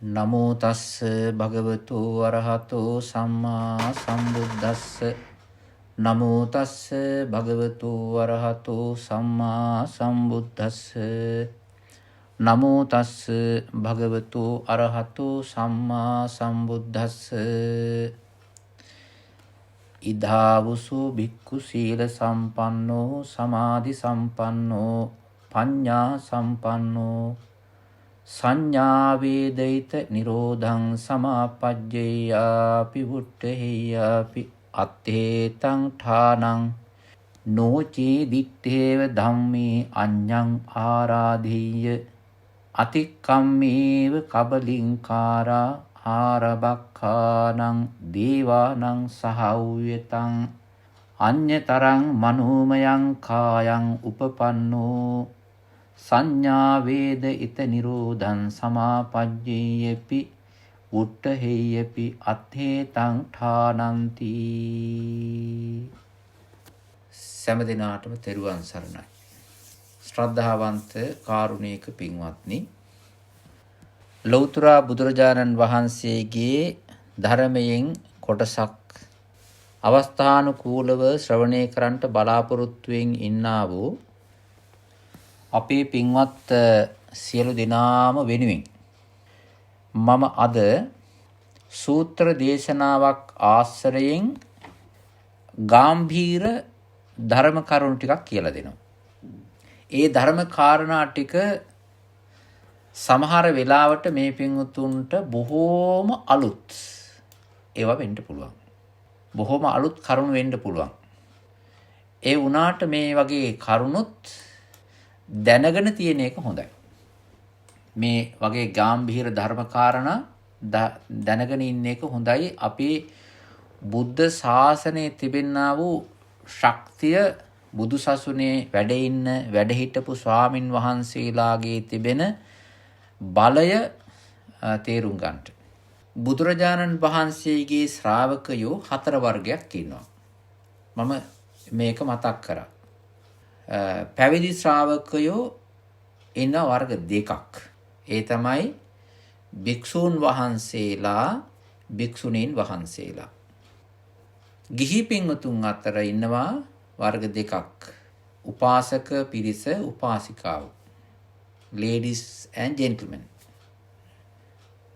නමෝ තස්ස භගවතු අරහතෝ සම්මා සම්බුද්දස්ස නමෝ තස්ස භගවතු අරහතෝ සම්මා සම්බුද්දස්ස නමෝ තස්ස භගවතු අරහතෝ සම්මා සම්බුද්දස්ස ඉදාවුසු භික්ඛු සීල සම්පන්නෝ සමාධි සම්පන්නෝ පඤ්ඤා සම්පන්නෝ සංඥා වේදිත නිරෝධං සමාපජ්ජේයාපි වුට්ඨේයාපි අත්තේතං ඨානං නොචේ දිත්තේව ධම්මේ අඤ්ඤං ආරාධීය අතික්කම්මේව කබලින්කාරා ආරබක්ඛානං දේවානං සහව්‍යතං අඤ්ඤතරං මනෝමයං කායං උපපන්නෝ සංඥා වේද ඉත නිරෝධං සමාපජ්ජේයපි උට්ඨේයපි අත්තේතං ඨානන්ති. සෑම දිනාටම තෙරුවන් සරණයි. ශ්‍රද්ධාවන්ත කාරුණික පින්වත්නි, ලෞතර බුදුරජාණන් වහන්සේගේ ධර්මයෙන් කොටසක් අවස්ථානුකූලව ශ්‍රවණය කරන්නට බලාපොරොත්තුවෙන් ඉන්නා වූ අපේ පින්වත් සියලු දෙනාම වෙනුවෙන් මම අද සූත්‍ර දේශනාවක් ආශ්‍රයෙන් ගාම්භීර ධර්ම කරුණු ටිකක් කියලා දෙනවා. ඒ ධර්ම කාරණා ටික සමහර වෙලාවට මේ පින්වතුන්ට බොහෝම අලුත් ඒවා වෙන්න පුළුවන්. බොහෝම අලුත් කරුණු වෙන්න පුළුවන්. ඒ වුණාට මේ වගේ කරුණුත් දැනගෙන තියෙන එක හොඳයි. මේ වගේ ගැඹීර ධර්ම කාරණා දැනගෙන ඉන්න එක හොඳයි. අපේ බුද්ධ ශාසනයේ තිබෙනා වූ ශක්තිය, බුදු සසුනේ වැඩ හිටපු ස්වාමින් වහන්සේලාගේ තිබෙන බලය තේරුම් ගන්නට. බුදුරජාණන් වහන්සේගේ ශ්‍රාවකයෝ 4 වර්ගයක් ඉන්නවා. මම මේක මතක් කරා. පැවිදි ශ්‍රාවකයෝ ඉන්න වර්ග 2ක්. ඒ තමයි භික්ෂූන් වහන්සේලා, භික්ෂුණීන් වහන්සේලා. ගිහි පින්වතුන් අතර ඉන්නවා වර්ග 2ක්. උපාසක පිරිස, උපාසිකාව. Ladies and gentlemen.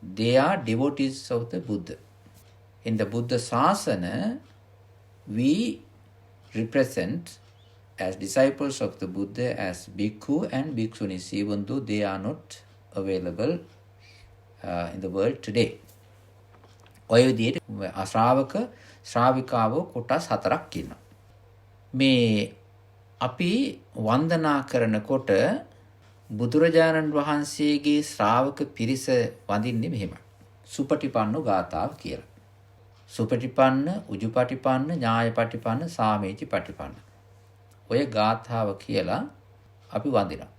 They are devotees of the Buddha. In the Buddha Sasana, we represent as disciples of the Buddha as bhikkhu and bhikshunis, even though they are not available in the world today. ඔය විදිහට ශ්‍රාවක ශ්‍රාවිකාවෝ කොටස් 4ක් ඉන්නවා. මේ අපි වන්දනා කරනකොට බුදුරජාණන් වහන්සේගේ ශ්‍රාවක පිරිස වඳින්නේ මෙහෙමයි. සුපටිපන්නෝ ගාථාව කියලා. සුපටිපන්න, උජුපටිපන්න, ඥායපටිපන්න, සාමේචිපටිපන්න. ඔය ගාථාව කියලා අපි වඳිනවා.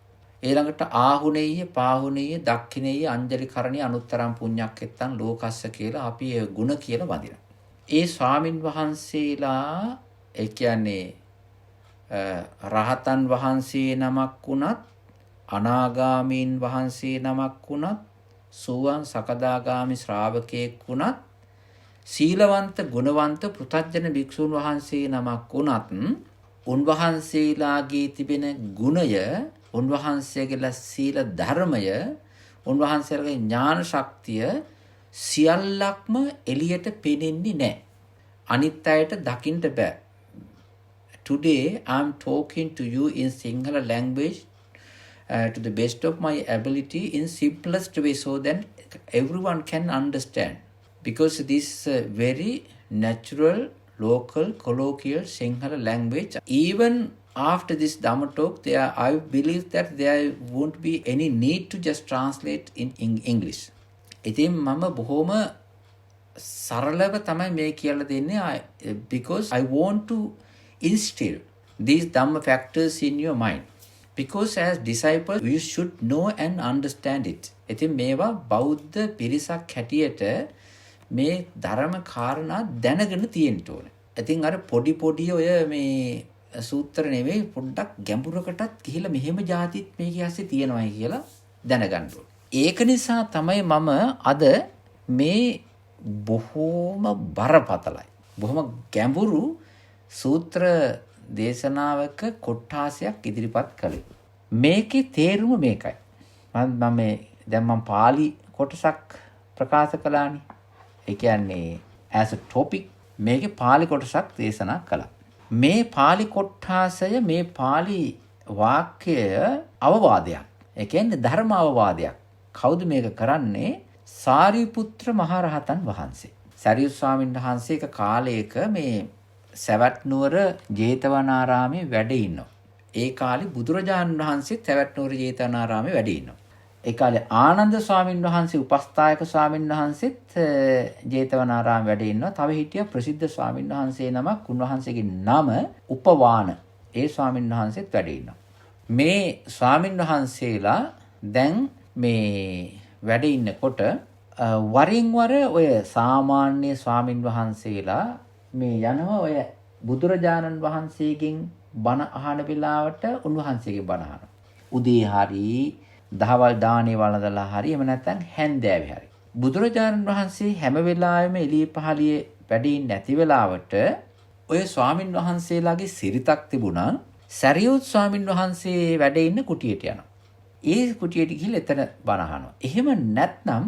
ඊළඟට ආහුනේය, පාහුනේය, දක්ඛිනේය, අංජලි කරණී, අනුත්තරම් පුඤ්ඤක්කෙත්තං ලෝකස්ස කියලා අපි ඒ ගුණ කියලා වඳිනවා. ඒ ස්වාමින් වහන්සේලා, ඒ කියන්නේ රහතන් වහන්සේ නමක් වුණත්, අනාගාමීන් වහන්සේ නමක් වුණත්, සෝවාන් සකදාගාමි ශ්‍රාවකයෙක් වුණත්, සීලවන්ත ගුණවන්ත පෘථග්ජන භික්ෂුන් වහන්සේ නමක් වුණත්, උන්වහන්සේලාගේ තිබෙන ගුණය, උන්වහන්සේගේ සීල ධර්මය, උන්වහන්සේලාගේ ඥාන ශක්තිය සියල්ලක්ම එළියට පෙනෙන්නේ නැහැ. අනිත් අයට දකින්න බෑ. Today I am talking to you in Sinhala language to the best of my ability in simplest way so that everyone can understand. Because this is very natural, local, colloquial Sinhala language. Even after this Dhamma talk, I believe that there won't be any need to just translate in English. ඉතින් මම බොහොම සරලව තමයි මේ කියලා දෙන්නේ, because I want to instill these Dhamma factors in your mind. Because as disciples, you should know and understand it. ඉතින් මේවා බෞද්ධ පිරිසක් හැටියට මේ ධර්ම කාරණා දැනගෙන තියෙන්න ඕනේ. ඉතින් අර පොඩි ඔය මේ සූත්‍ර නෙවෙයි, පොඩ්ඩක් ගැඹුරකටත් ගිහිලා මෙහෙම જાතිත් මේකේ ඇස්සේ තියෙනවායි කියලා දැනගන්න ඕනේ. ඒක නිසා තමයි මම අද මේ බොහෝම බරපතලයි. බොහොම ගැඹුරු සූත්‍ර දේශනාවක කොට්ටාසයක් ඉදිරිපත් කළේ. මේකේ තේරුම මේකයි. මම පාලි කොටසක් ප්‍රකාශ කළානේ. ඒ කියන්නේ as a topic මේකේ පාලි කොටසක් දේශනා කළා. මේ පාලි කොට්ටාසය මේ පාලි වාක්‍යය අවවාදයක්. ඒ කියන්නේ ධර්ම අවවාදයක්. කවුද මේක කරන්නේ? සාරිපුත්‍ර මහරහතන් වහන්සේ. සරියුත් ස්වාමීන් වහන්සේ එක කාලයක මේ සවැත් නුවර ජේතවනාරාමේ වැඩ ඉන්නවා. ඒ කාලේ බුදුරජාණන් වහන්සේ සවැත් නුවර ජේතවනාරාමේ වැඩ ඉන්නවා. ඒ කාලේ ආනන්ද ස්වාමීන් වහන්සේ උපස්ථායක ස්වාමීන් වහන්සේත් ජේතවනාරාමේ වැඩ ඉන්නවා. තව හිටිය ප්‍රසිද්ධ ස්වාමීන් වහන්සේ නමක් උන්වහන්සේගේ නම උපවාන. ඒ ස්වාමීන් වහන්සේත් වැඩ ඉන්නවා. මේ ස්වාමීන් වහන්සේලා දැන් මේ වැඩ ඉන්නකොට වරින් වර ඔය සාමාන්‍ය ස්වාමින් වහන්සේලා මේ යනවා ඔය බුදුරජාණන් වහන්සේගෙන් බණ අහන වෙලාවට උන්වහන්සේගේ බණ අහනවා. උදේ හරි දහවල් දානේ වළඳලා හරි එහෙම නැත්නම් හැන්දෑවේ හරි. බුදුරජාණන් වහන්සේ හැම වෙලාවෙම එළිය පහළියේ වැඩ ඉන්නේ නැති වෙලාවට ඔය ස්වාමින් වහන්සේලාගේ සිරිතක් තිබුණා. සරියුත් ස්වාමින් වහන්සේ වැඩ ඉන්න කුටියට යනවා. ඒ කුටියට ගිහිල්ලා එතන බණ අහනවා. එහෙම නැත්නම්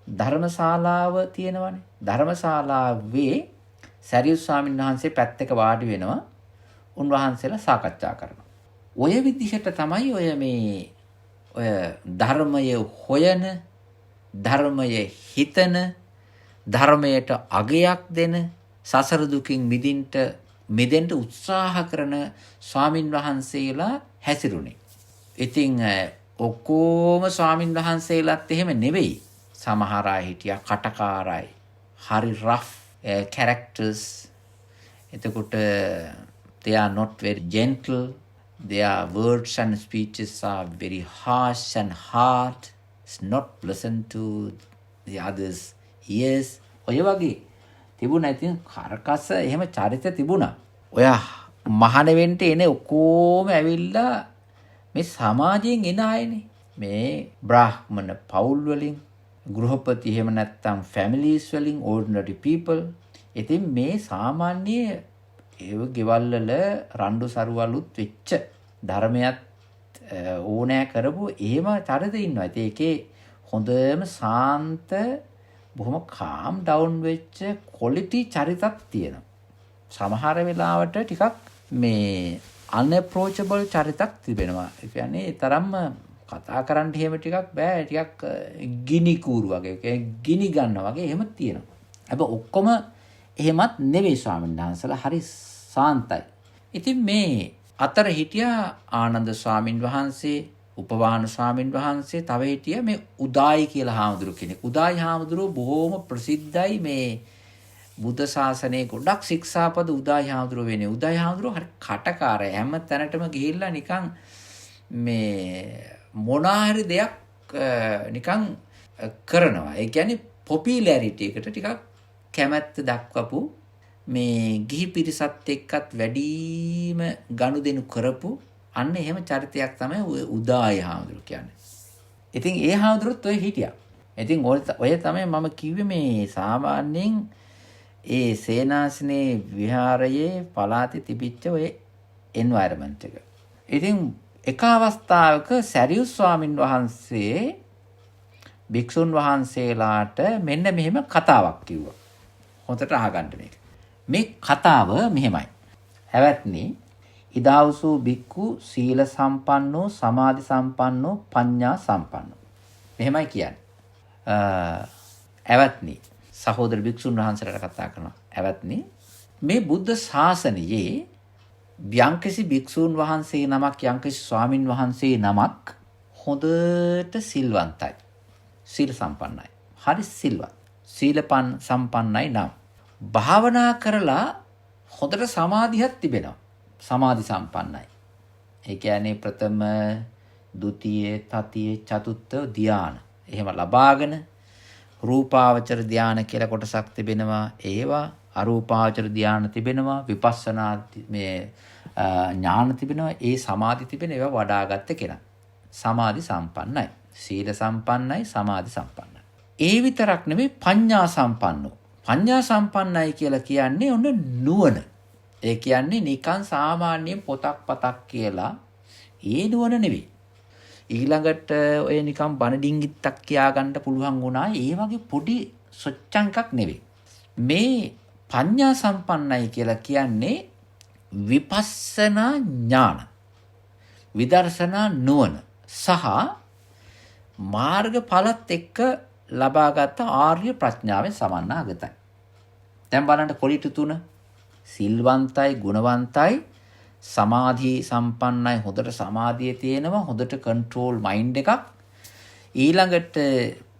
ධර්මශාලාව තියෙනවනේ. ධර්මශාලාවේ සරියුත් ස්වාමීන් වහන්සේ පැත්තක වාඩි වෙනවා. උන්වහන්සේලා සාකච්ඡා කරනවා. ඔය විදිහට තමයි ඔය ධර්මය හොයන, ධර්මය හිතන, ධර්මයට අගයක් දෙන, සසර දුකින් මිදෙන්න උත්සාහ කරන ස්වාමින් වහන්සේලා හැසිරුණේ. ඉතින් ඔක්කොම ස්වාමින් වහන්සේලාත් එහෙම නෙවෙයි. සමහර අය හිටියා කටකාරයි. හරි rough characters. එතකොට they are not very gentle. Their words and speeches are very harsh and hard. It's not pleasant to the others' ears. ඔය වගේ තිබුණා. ඉතින් කරකස එහෙම චරිත තිබුණා. ඔය මහාන වෙන්න එන ඔක්කොම ඇවිල්ලා මේ සමාජයෙන් එන අයනේ. මේ බ්‍රාහ්මණ පවුල් වලින්, ගෘහපති එහෙම නැත්නම් families වලින්, ordinary people. ඉතින් මේ සාමාන්‍ය ඒව ගෙවල් වල රණ්ඩු සරුවලුත් වෙච්ච ධර්මයක් ඕනෑ කරපු එහෙම චරිත ඉන්නවා. ඉතින් ඒකේ හොඳම සාන්ත බොහොම calm down වෙච්ච quality චරිතක් තියෙනවා. සමහර වෙලාවට ටිකක් මේ unapproachable චරිතක් තිබෙනවා. ඒ කියන්නේ තරම්ම කතා කරන්න එහෙම ටිකක් බෑ. ටිකක් ගිනි කූරු වගේ. ඒ කියන්නේ ගිනි ගන්නවා වගේ එහෙම තියෙනවා. හැබැයි ඔක්කොම එහෙමත් නෙවෙයි ස්වාමීන් වහන්සේලා හරි සාන්තයි. ඉතින් මේ අතර හිටියා ආනන්ද ස්වාමීන් වහන්සේ, උපවාන ස්වාමීන් වහන්සේ, තව හිටියා මේ උදායි කියලා හාමුදුරුවෝ කෙනෙක්. උදායි හාමුදුරුවෝ බොහොම ප්‍රසිද්ධයි මේ බුද්ධ ශාසනයේ ගොඩක් ශික්ෂාපද උදායි හාමුදුරුවෝ වෙන්නේ. උදායි හාමුදුරුවෝ හරි කටකාරයි. හැම තැනටම ගිහිල්ලා නිකන් මේ මොනාහරි දෙයක් නිකන් කරනවා. ඒ කියන්නේ පොපියුලැරිටි එකට ටිකක් කැමැත්ත දක්වපු මේ ගිහි පිරිසත් එක්කත් වැඩිම ගනුදෙනු කරපු අන්න එහෙම චරිතයක් තමයි උදායි හාමුදුරුවෝ කියන්නේ. ඉතින් ඒ හාමුදුරුවොත් ඔය හිටියා. ඉතින් ඔය තමයි මම කිව්වේ මේ සාමාන්‍යයෙන් ඒ සේනාසනේ විහාරයේ පළාතේ තිබිච්ච ඔය එන්වයරන්මන්ට් එක. ඉතින් එක අවස්ථාවක සරියුත් ස්වාමින් වහන්සේ භික්ෂුන් වහන්සේලාට මෙන්න මෙහෙම කතාවක් කිව්වා. හොඳට අහගන්න මේක. මේ කතාව මෙහෙමයි. හැවත්නි ඉදාවසු බික්කු සීල සම්පන්නෝ, සමාධි සම්පන්නෝ, පඤ්ඤා සම්පන්නෝ. මෙහෙමයි කියන්නේ. ඇවත්නි සහෝදර භික්ෂුන් වහන්සේලාට කතා කරනවා. ඇවත්නි මේ බුද්ධ ශාසනයේ යම්කිසි භික්ෂුන් වහන්සේ නමක්, යම්කිසි ස්වාමින් වහන්සේ නමක් හොඳට සිල්වන්තයි, සීල සම්පන්නයි, හරි සිල්වත්, සීලපන් සම්පන්නයි නම් භාවනා කරලා හොඳට සමාධියක් තිබෙනවා, සමාධි සම්පන්නයි. ඒ කියන්නේ ප්‍රථම, ဒုတိ ය, තතිය, චතුත්ථ ධ්‍යාන එහෙම ලබාගෙන රූපාවචර ධ්‍යාන කියලා කොටසක් තිබෙනවා. ඒවා අරූපාවචර ධ්‍යාන තිබෙනවා, විපස්සනා මේ ඥාන තිබෙනවා. ඒ සමාධි තිබෙන ඒවා වඩාගත්ත කෙනා සමාධි සම්පන්නයි. සීල සම්පන්නයි, සමාධි සම්පන්නයි. ඒ විතරක් නෙමෙයි පඤ්ඤා සම්පන්නෝ. පඤ්ඤා සම්පන්නයි කියලා කියන්නේ ඔන්න නුවණ. ඒ කියන්නේ නිකන් සාමාන්‍ය පොතක් පතක් කියලා ඒ නුවණ නෙවෙයි. ඊළඟට ඔය නිකන් බණ ඩිංගිත්තක් කියා ගන්න පුළුවන් වුණා. ඒ වගේ පොඩි සොච්චංකක් නෙවෙයි. මේ පඤ්ඤා සම්පන්නයි කියලා කියන්නේ විපස්සනා ඥාන, විදර්ශනා නුවණ සහ මාර්ගඵලත් එක්ක ලබාගත් ආර්ය ප්‍රඥාවෙන් සමන්නාගතයි. දැන් බලන්න කොලිටු තුන සිල්වන්තයි, ගුණවන්තයි, සමාධි සම්පන්නයි, හොඳට සමාධිය තියෙනවා, හොඳට කන්ට්‍රෝල් මයින්ඩ් එකක්. ඊළඟට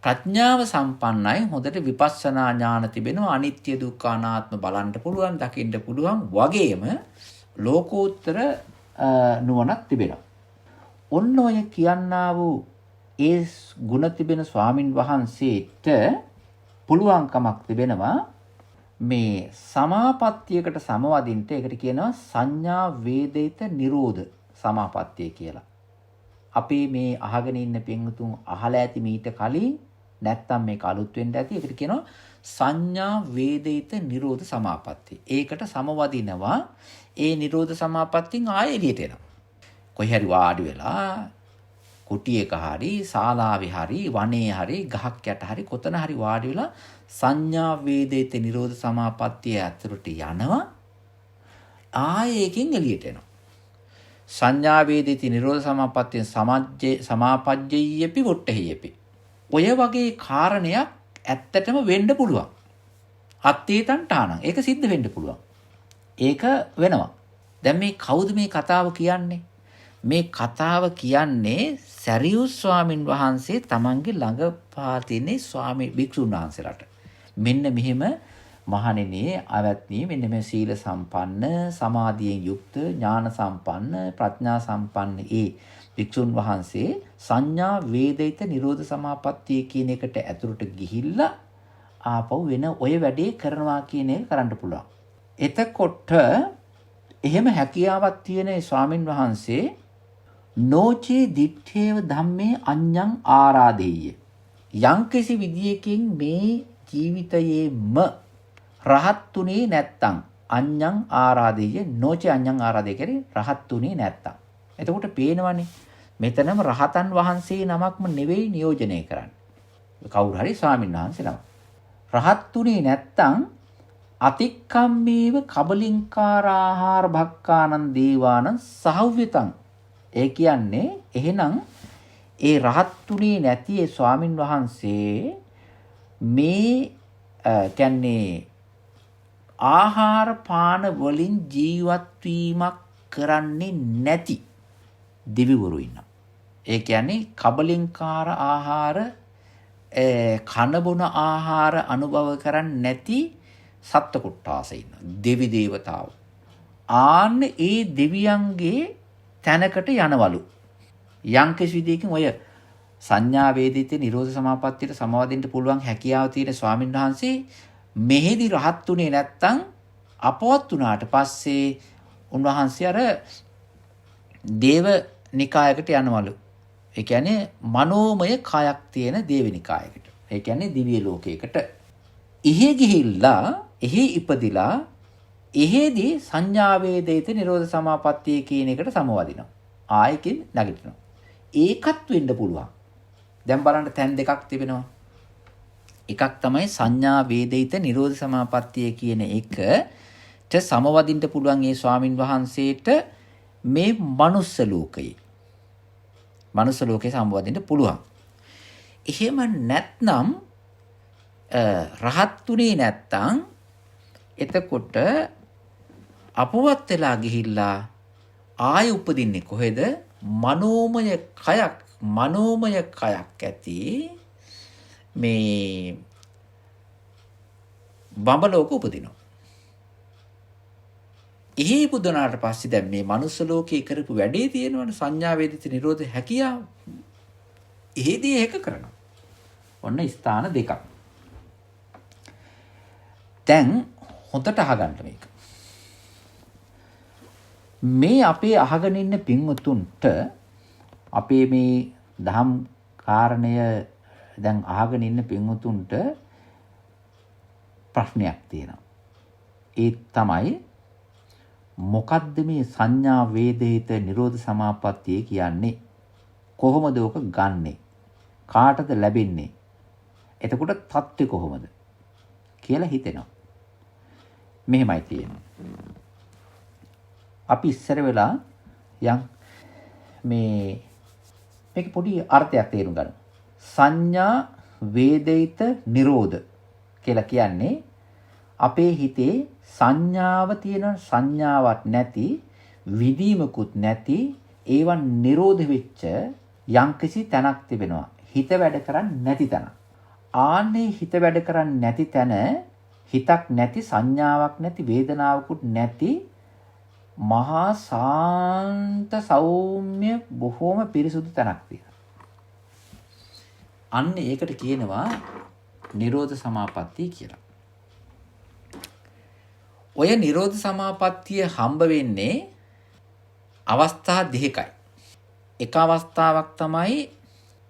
ප්‍රඥාව සම්පන්නයි, හොඳට විපස්සනා ඥාන තිබෙනවා, අනිත්‍ය දුක්ඛ අනාත්ම බලන්න පුළුවන්, දකින්න පුළුවන් වගේම ලෝකෝත්තර නුවණක් තිබෙනවා. ඔන්න ඔය කියන්නා වූ ඒ ගුණ තිබෙන ස්වාමින් වහන්සේට පුළුවන්කමක් තිබෙනවා මේ සමාපත්තියකට සමවදින්න. ඒකට කියනවා සංඥා වේදිත නිරෝධ සමාපත්තිය කියලා. අපි මේ අහගෙන ඉන්න පින්වතුන් අහලා ඇති මීට කලින් නැත්තම් මේක අලුත් වෙන්න ඇති. ඒකට කියනවා සංඥා වේදිත නිරෝධ සමාපත්තිය. ඒකට සමවදිනවා. ඒ නිරෝධ සමාපත්තියෙන් ආයෙ එළියට එනවා. කොහේ හරි වාඩි වෙලා කුටියක හරි ශාලාවේ හරි වනයේ හරි ගහක් යට හරි කොතන හරි වාඩි වෙලා සංඥා වේදිත නිරෝධ සමාපත්තිය ඇතුළට යනවා. ආයෙකින් එළියට එනවා. සංඥා වේදිත නිරෝධ සමාපත්තිය සමාපජ්ජයේපි වොට්ටෙහියපි. ඔය වගේ කාරණයක් ඇත්තටම වෙන්න පුළුවන්. අත්තේතන් ඨානං. ඒක සිද්ධ වෙන්න පුළුවන්. ඒක වෙනවා. දැන් මේ කවුද මේ කතාව කියන්නේ? මේ කතාව කියන්නේ සරියුත් ස්වාමින් වහන්සේ තමන්ගේ ළඟ පාතිනේ ස්වාමි භික්ෂුන් වහන්සේලාට. මෙන්න මෙහෙම මහණෙනි ආවත්නි මෙන්න මේ සීල සම්පන්න, සමාධියෙන් යුක්ත, ඥාන සම්පන්න, ප්‍රඥා සම්පන්න ඒ භික්ෂුන් වහන්සේ සංඥා වේදිත නිරෝධ සමාපත්තිය කියන එකට ඇතුළට ගිහිල්ලා ආපහු වෙන ඔය වැඩේ කරනවා කියන එක කරන්න පුළුවන්. එතකොට එහෙම හැකියාවක් තියෙන ස්වාමින් වහන්සේ නෝචේ දිත්තේව ධම්මේ අඤ්ඤං ආරාදෙය්‍ය. යම්කිසි විදියකින් මේ ජීවිතයේම රහත්ුනේ නැත්තම් අඤ්ඤං ආරාදෙය්‍ය. නෝචේ අඤ්ඤං ආරාදෙය කියන්නේ රහත්ුනේ නැත්තම්. එතකොට පේනවනේ මෙතනම රහතන් වහන්සේ නමක්ම නෙවෙයි නියෝජනය කරන්නේ. කවුරු හරි ස්වාමීන් වහන්සේ නමක්. රහත්ුනේ නැත්තම් අතික්කම්මේව කබලින්කාර ආහාර භක්කානං දේවානං සහව්‍යතං. ඒ කියන්නේ එහෙනම් ඒ රහත්ුනේ නැති ඒ ස්වාමින් වහන්සේ මේ කියන්නේ ආහාර පාන වලින් ජීවත් වීමක් කරන්නේ නැති දෙවිවරු ඉන්නවා. ඒ කියන්නේ කබලින්කාර ආහාර කන බොන ආහාර අනුභව කරන්නේ නැති සත්ත්ව කොට්ටාස ඉන්නවා. දෙවි දේවතාවෝ. ආන්න ඒ දෙවියන්ගේ තැනකට යනවලු. යම්කිසි විදියකින් ඔය සංඥා වේදිත නිරෝධ සමාපත්තියට සමවදින්න පුළුවන් හැකියාව තියෙන ස්වාමීන් වහන්සේ මෙහෙදි රහත්ුනේ නැත්තම් අපවත් වුණාට පස්සේ උන්වහන්සේ අර දේව නිකායකට යනවලු. ඒ කියන්නේ මනෝමය කායක් තියෙන දේව නිකායකට. ඒ කියන්නේ දිව්‍ය ලෝකයකට. එහෙ ගිහිල්ලා එහෙ ඉපදිලා එහෙදී සංඥා වේදිත නිරෝධ සමාපත්තිය කියන එකට සමවදිනවා. ආයකින් නැගිටිනවා. ඒකත් වෙන්න පුළුවන්. දැන් බලන්න තැන් දෙකක් තිබෙනවා. එකක් තමයි සංඥා වේදිත නිරෝධ සමාපත්තිය කියන එකට සමවදින්න පුළුවන් ඒ ස්වාමින් වහන්සේට මේ මනුස්ස ලෝකයේ. මනුස්ස ලෝකේ සමවදින්න පුළුවන්. එහෙම නැත්නම් රහත්ුනේ නැත්තම් එතකොට අපවත් වෙලා ගිහිල්ලා ආය උපදින්නේ කොහෙද? මනෝමය කයක් ඇති මේ බඹලෝක උපදිනවා. එහි පුදුනාට පස්සේ දැන් මේ මනුස්ස ලෝකේ කරපු වැඩේ තියෙනවනේ සංඥා වේදිත නිරෝධ හැකියාව. එහෙදී ඒක කරනවා. ඔන්න ස්ථාන දෙකක්. දැන් හොඳට අහගන්න මේක. මේ අපේ අහගෙන ඉන්න පින්වතුන්ට අපේ මේ දහම් කාරණය දැන් අහගෙන ඉන්න පින්වුතුන්ට ප්‍රශ්නයක් තියෙනවා. ඒ තමයි මොකද්ද මේ සංඥා වේදිත නිරෝධ සමාපත්තිය කියන්නේ? කොහොමද ඔක ගන්නෙ? කාටද ලැබෙන්නේ? එතකොට தත්ත්වය කොහොමද කියලා හිතෙනවා. මෙහෙමයි තියෙන්නේ. අපි ඉස්සර වෙලා යම් මේක පොඩි අර්ථයක් තේරුම් ගන්න. සංඥා වේදිත නිරෝධ කියලා කියන්නේ අපේ හිතේ සංඥාව තියෙන සංඥාවක් නැති විදීමකුත් නැති ඒවන් නිරෝධ වෙච්ච යම්කිසි තැනක් තිබෙනවා. හිත වැඩ කරන්නේ නැති තැන. ආන්නේ හිත වැඩ කරන්නේ නැති තැන හිතක් නැති සංඥාවක් නැති වේදනාවකුත් නැති මහා සාන්ත සෞම්‍ය බොහෝම පිරිසුදු තැනක් තියෙනවා. අන්න ඒකට කියනවා නිරෝධ සමාපත්තිය කියලා. ඔය නිරෝධ සමාපත්තිය හම්බ වෙන්නේ අවස්ථා දෙකයි. එක අවස්ථාවක් තමයි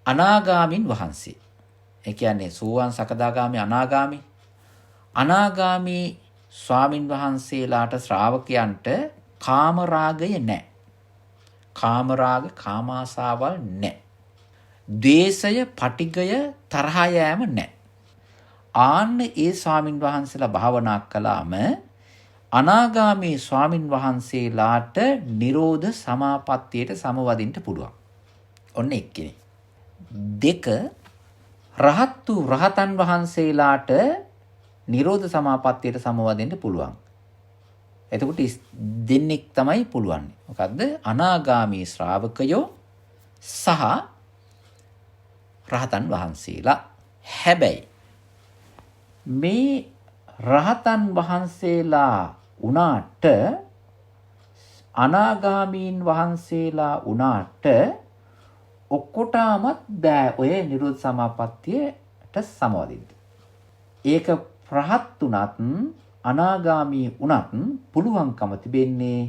අනාගාමින් වහන්සේ. ඒ කියන්නේ සෝවාන් සකදාගාමි අනාගාමි. අනාගාමි ස්වාමින් වහන්සේලාට ශ්‍රාවකයන්ට කාම රාගය නැහැ. කාම රාග කාමාසාවල් නැහැ. ද්වේෂය, පටිඝය, තරහ යෑම නැහැ. ආන්න ඒ ස්වාමින් වහන්සේලා භාවනා කළාම අනාගාමී ස්වාමින් වහන්සේලාට නිරෝධ සමාපත්තියට සමවදින්න පුළුවන්. ඔන්න එක්කෙනෙක්. දෙක, රහත් වූ රහතන් වහන්සේලාට නිරෝධ සමාපත්තියට සමවදින්න පුළුවන්. එතකොට දෙන්නෙක් තමයි පුළුවන්. මොකද්ද? අනාගාමී ශ්‍රාවකයෝ සහ රහතන් වහන්සේලා. හැබැයි මේ රහතන් වහන්සේලා උනාට අනාගාමීන් වහන්සේලා උනාට ඔක්කොටමත් බෑ ඔය නිරෝධ සමාපත්තියට සමවදින්න. ඒක රහත් උනත් අනාගාමී උනත් පුළුවන්කම තිබෙන්නේ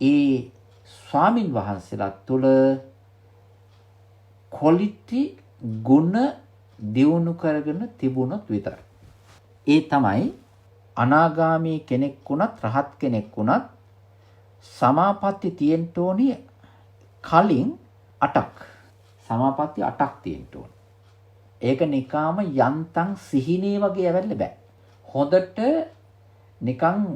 ඒ ස්වාමින් වහන්සේලා තුළ ක්වොලිටි ගුණ දියුණු කරගෙන තිබුණොත් විතරයි. ඒ තමයි අනාගාමී කෙනෙක් වුණත් රහත් කෙනෙක් වුණත් සමාපatti තියෙන්න ඕනේ කලින් 8ක්. සමාපatti 8ක් තියෙන්න ඕනේ. ඒක නිකාම යන්තම් සිහිනේ වගේ ඇවෙන්න බෑ. හොඳට නිකන්